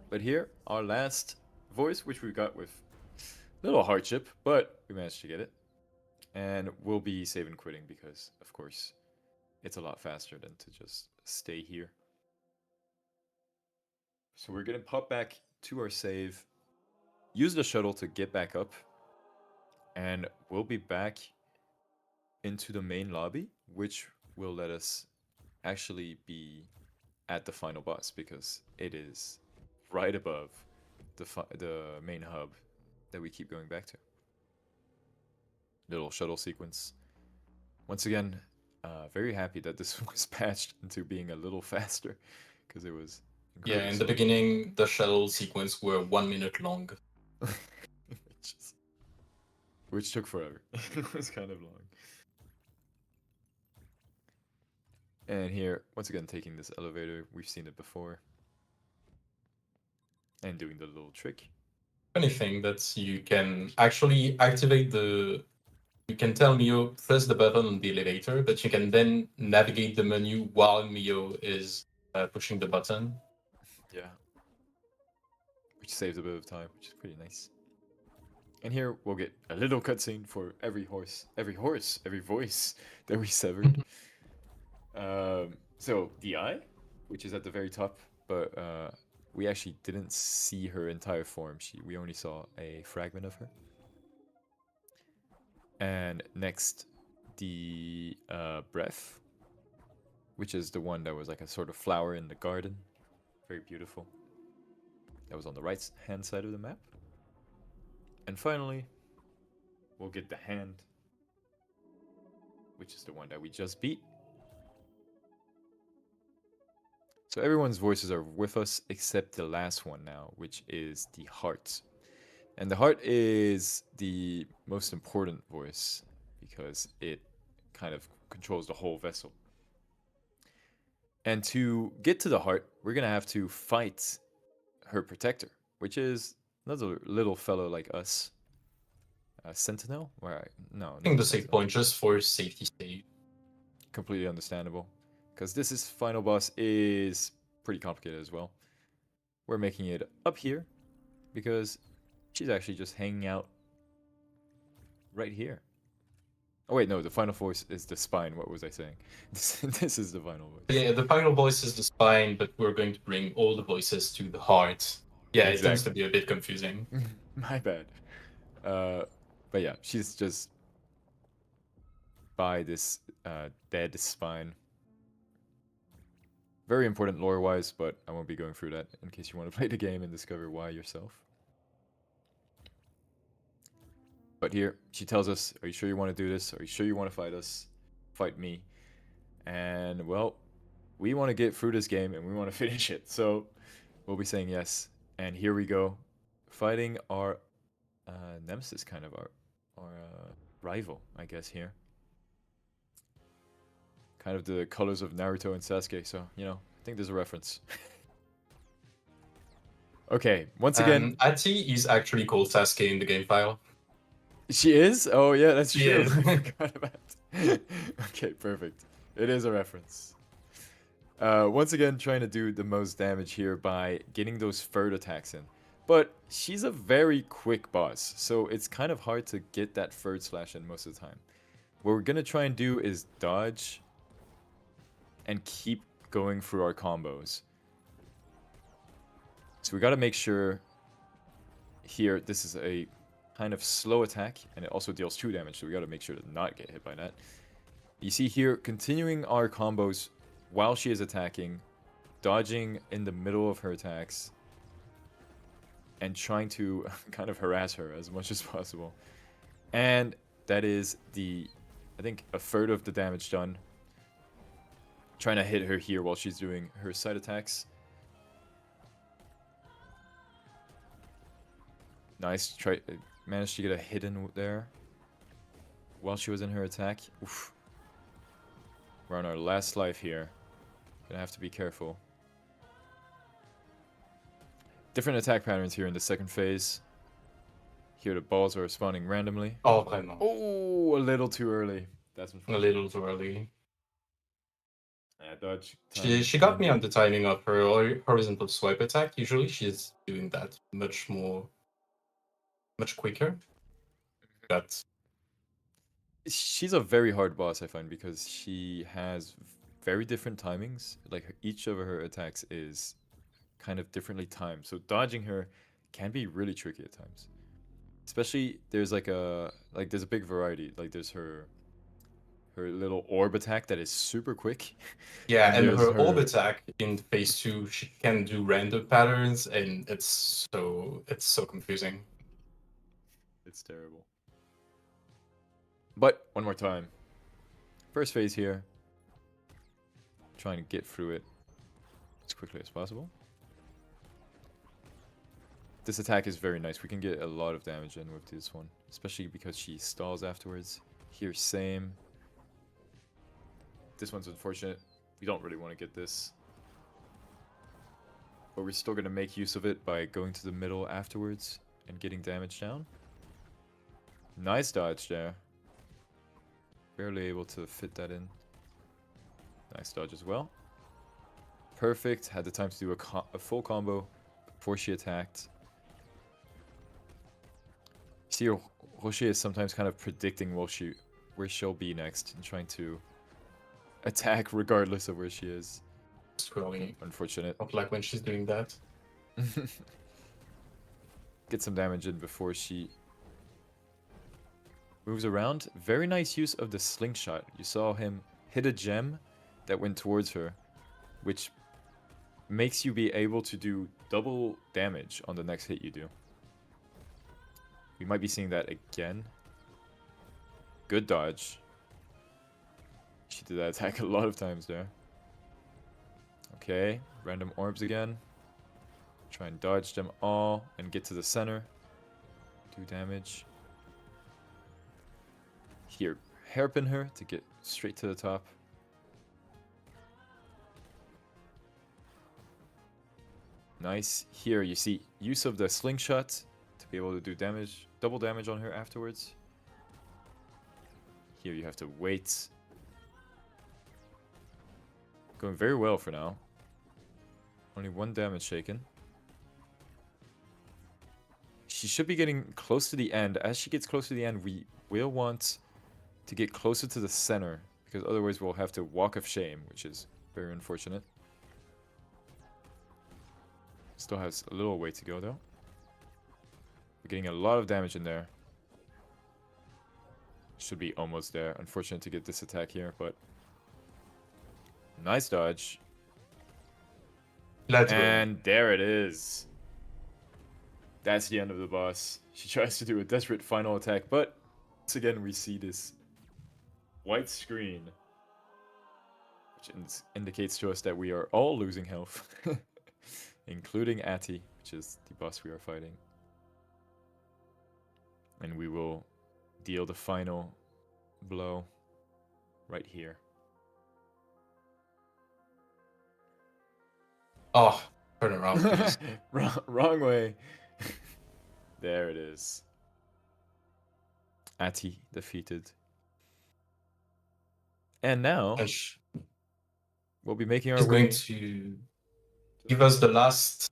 But here, our last voice, which we got with a little hardship, but we managed to get it. And we'll be save and quitting because, of course, it's a lot faster than to just stay here. So we're going to pop back to our save, use the shuttle to get back up, and we'll be back into the main lobby, which will let us actually be at the final boss because it is right above the main hub that we keep going back to. Little shuttle sequence. Once again, very happy that this was patched into being a little faster because it was Yeah, in the beginning, the shuttle sequence were 1 minute long. Which took forever. It was kind of long. And here, once again, taking this elevator. We've seen it before. And doing the little trick. Funny thing that you can actually activate you can tell Mio press the button on the elevator, but you can then navigate the menu while Mio is pushing the button. Yeah. Which saves a bit of time, which is pretty nice. And here we'll get a little cutscene for every voice that we severed. So DI, which is at the very top, but we actually didn't see her entire form. We only saw a fragment of her. And next, the breath, which is the one that was like a sort of flower in the garden. Very beautiful. That was on the right hand side of the map. And finally, we'll get the hand, which is the one that we just beat. So everyone's voices are with us except the last one now, which is the heart. And the heart is the most important voice because it kind of controls the whole vessel. And to get to the heart, we're going to have to fight her protector, which is another little fellow like us. Sentinel? No, I think not the save Sentinel. point just for safety sake. Completely understandable. Because this is final boss is pretty complicated as well. We're making it up here because she's actually just hanging out right here. Oh wait, no, the final voice is the spine. What was I saying? This is the final voice. Yeah, the final voice is the spine, but we're going to bring all the voices to the heart. Yeah, it tends to Exactly. be a bit confusing. My bad. But yeah, she's just by this dead spine. Very important lore-wise, but I won't be going through that in case you want to play the game and discover why yourself. But here, she tells us, are you sure you want to do this? Are you sure you want to fight us? Fight me. And, well, we want to get through this game and we want to finish it. So, we'll be saying yes. And here we go. Fighting our nemesis, kind of, our rival, I guess, here. Kind of the colors of Naruto and Sasuke, so, you know, I think there's a reference. Okay, once again... ATI is actually called Sasuke in the game file. She is? Oh, yeah, that's She true. is. I forgot about it. Okay, perfect. It is a reference. Once again, trying to do the most damage here by getting those third attacks in. But she's a very quick boss, so it's kind of hard to get that third slash in most of the time. What we're going to try and do is dodge and keep going through our combos. So we got to make sure here this is a kind of slow attack, and it also deals 2 damage, so we got to make sure to not get hit by that. You see here, continuing our combos while she is attacking, dodging in the middle of her attacks, and trying to kind of harass her as much as possible. And that is I think, a third of the damage done. Trying to hit her here while she's doing her side attacks. Nice. Managed to get a hit in there while she was in her attack. Oof. We're on our last life here. Gonna have to be careful. Different attack patterns here in the second phase. Here the balls are spawning randomly. Oh, vraiment. Oh, a little too early. That's A unfortunate. little too early. Yeah, dodge. She got me on the timing of her horizontal swipe attack. Usually she's doing that much quicker. But she's a very hard boss, I find, because she has very different timings. Like each of her attacks is kind of differently timed, so dodging her can be really tricky at times. Especially there's there's a big variety. Like there's her little orb attack that is super quick. yeah, and there's her orb attack in phase 2, she can do random patterns, and it's so confusing. It's terrible. But one more time. First phase here. Trying to get through it as quickly as possible. This attack is very nice. We can get a lot of damage in with this one, especially because she stalls afterwards. Here, same. This one's unfortunate. We don't really want to get this. But we're still going to make use of it by going to the middle afterwards and getting damage down. Nice dodge there. Barely able to fit that in. Nice dodge as well. Perfect. Had the time to do a full combo before she attacked. See, Rocher is sometimes kind of predicting where she'll be next and trying to attack regardless of where she is. Scrolling. Unfortunate. Not like when she's doing that. Get some damage in before she moves around. Very nice use of the slingshot. You saw him hit a gem that went towards her, which makes you be able to do double damage on the next hit you do. We might be seeing that again. Good dodge. She did that attack a lot of times there. Okay, random orbs again. Try and dodge them all and get to the center. Do damage. Here, hairpin her to get straight to the top. Nice. Here you see use of the slingshot to be able to do damage, double damage on her afterwards. Here you have to wait. Going very well for now. Only 1 damage shaken. She should be getting close to the end. As she gets close to the end, we will want to get closer to the center, because otherwise we'll have to walk of shame, which is very unfortunate. Still has a little way to go though. We're getting a lot of damage in there. Should be almost there. Unfortunate to get this attack here, but nice dodge. Let's go. And there it is. That's the end of the boss. She tries to do a desperate final attack, but once again we see this white screen, which indicates to us that we are all losing health, including ATI, which is the boss we are fighting. And we will deal the final blow right here. Oh, turn around, please. Wrong way. There it is. ATI defeated. And now And she's we'll be making our way going to give us the last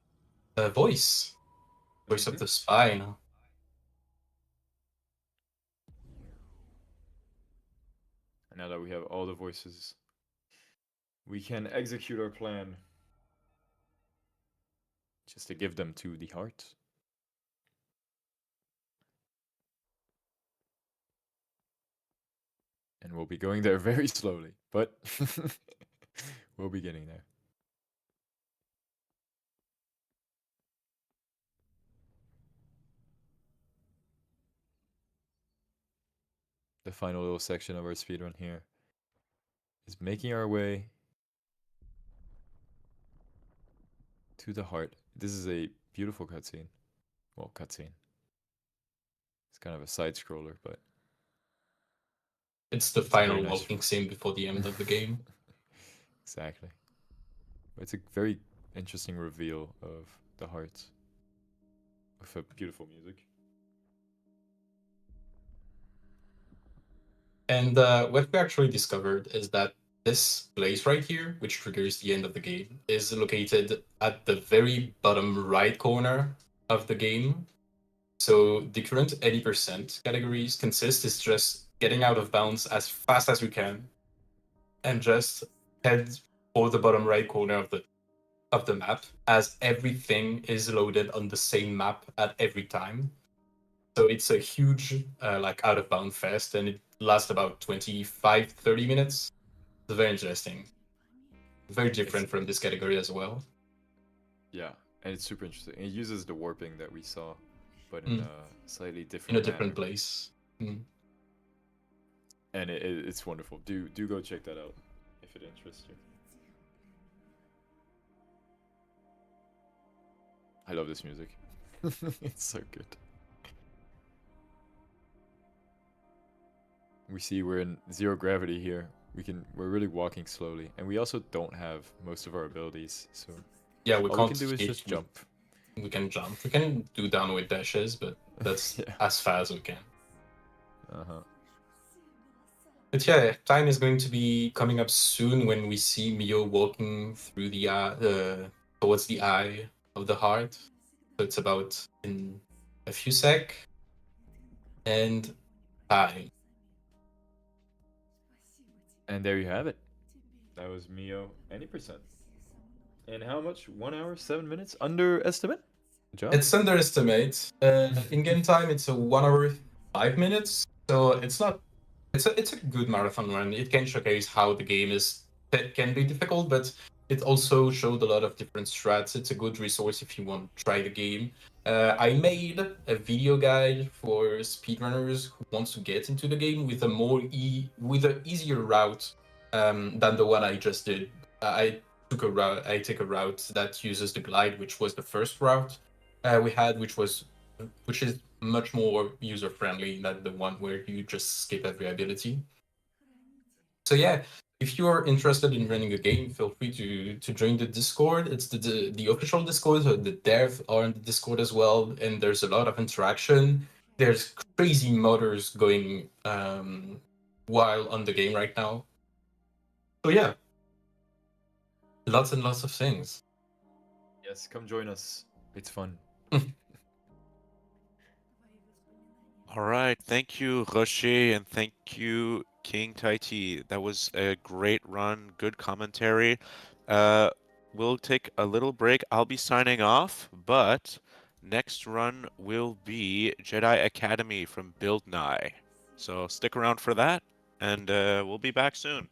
voice of the spy now. And now that we have all the voices, we can execute our plan. Just to give them to the heart. And we'll be going there very slowly, but we'll be getting there. The final little section of our speedrun here is making our way to the heart. This is a beautiful cutscene. Well, cutscene. It's kind of a side scroller, but It's the It's a very final nice walking scene before the end of the game. exactly. But it's a very interesting reveal of the heart with a beautiful music. And what we actually discovered is that this place right here, which triggers the end of the game, is located at the very bottom right corner of the game. So the current 80% categories consist is just getting out of bounds as fast as we can and just head for the bottom right corner of the map, as everything is loaded on the same map at every time. So it's a huge like out of bound fest, and it lasts about 25-30 minutes. It's very interesting. Very different from this category as well. Yeah, and it's super interesting. It uses the warping that we saw, but in a slightly In different a different manner. place. And it's wonderful. Do go check that out if it interests you. I love this music. It's so good. We see we're in 0 gravity here. We're really walking slowly, and we also don't have most of our abilities, so Yeah, we all can't we can do is skate, just jump. We can jump. We can do downward dashes, but that's Yeah. as far as we can. Uh-huh. But yeah, time is going to be coming up soon when we see MIO walking through the towards the eye of the heart. So it's about in a few sec. And time. And there you have it. That was MIO any percent. And how much? 1 hour, 7 minutes? Underestimate? Good job. It's underestimate. In game time, it's a 1 hour 5 minutes. So it's not. It's a good marathon run. It can showcase how the game can be difficult, but it also showed a lot of different strats. It's a good resource if you want to try the game. I made a video guide for speedrunners who want to get into the game with an easier route than the one I just did. I take a route that uses the glide, which was the first route we had, which is much more user friendly than the one where you just skip every ability. So yeah, if you're interested in running a game, feel free to join the Discord. It's the official Discord, so the devs are in the Discord as well, and there's a lot of interaction. There's crazy modders going while on the game right now. So yeah, lots and lots of things. Yes, come join us. It's fun. All right, thank you, Rocher, and thank you, King Taiti. That was a great run, good commentary. We'll take a little break. I'll be signing off, but next run will be Jedi Academy from Build Nye. So stick around for that, and we'll be back soon.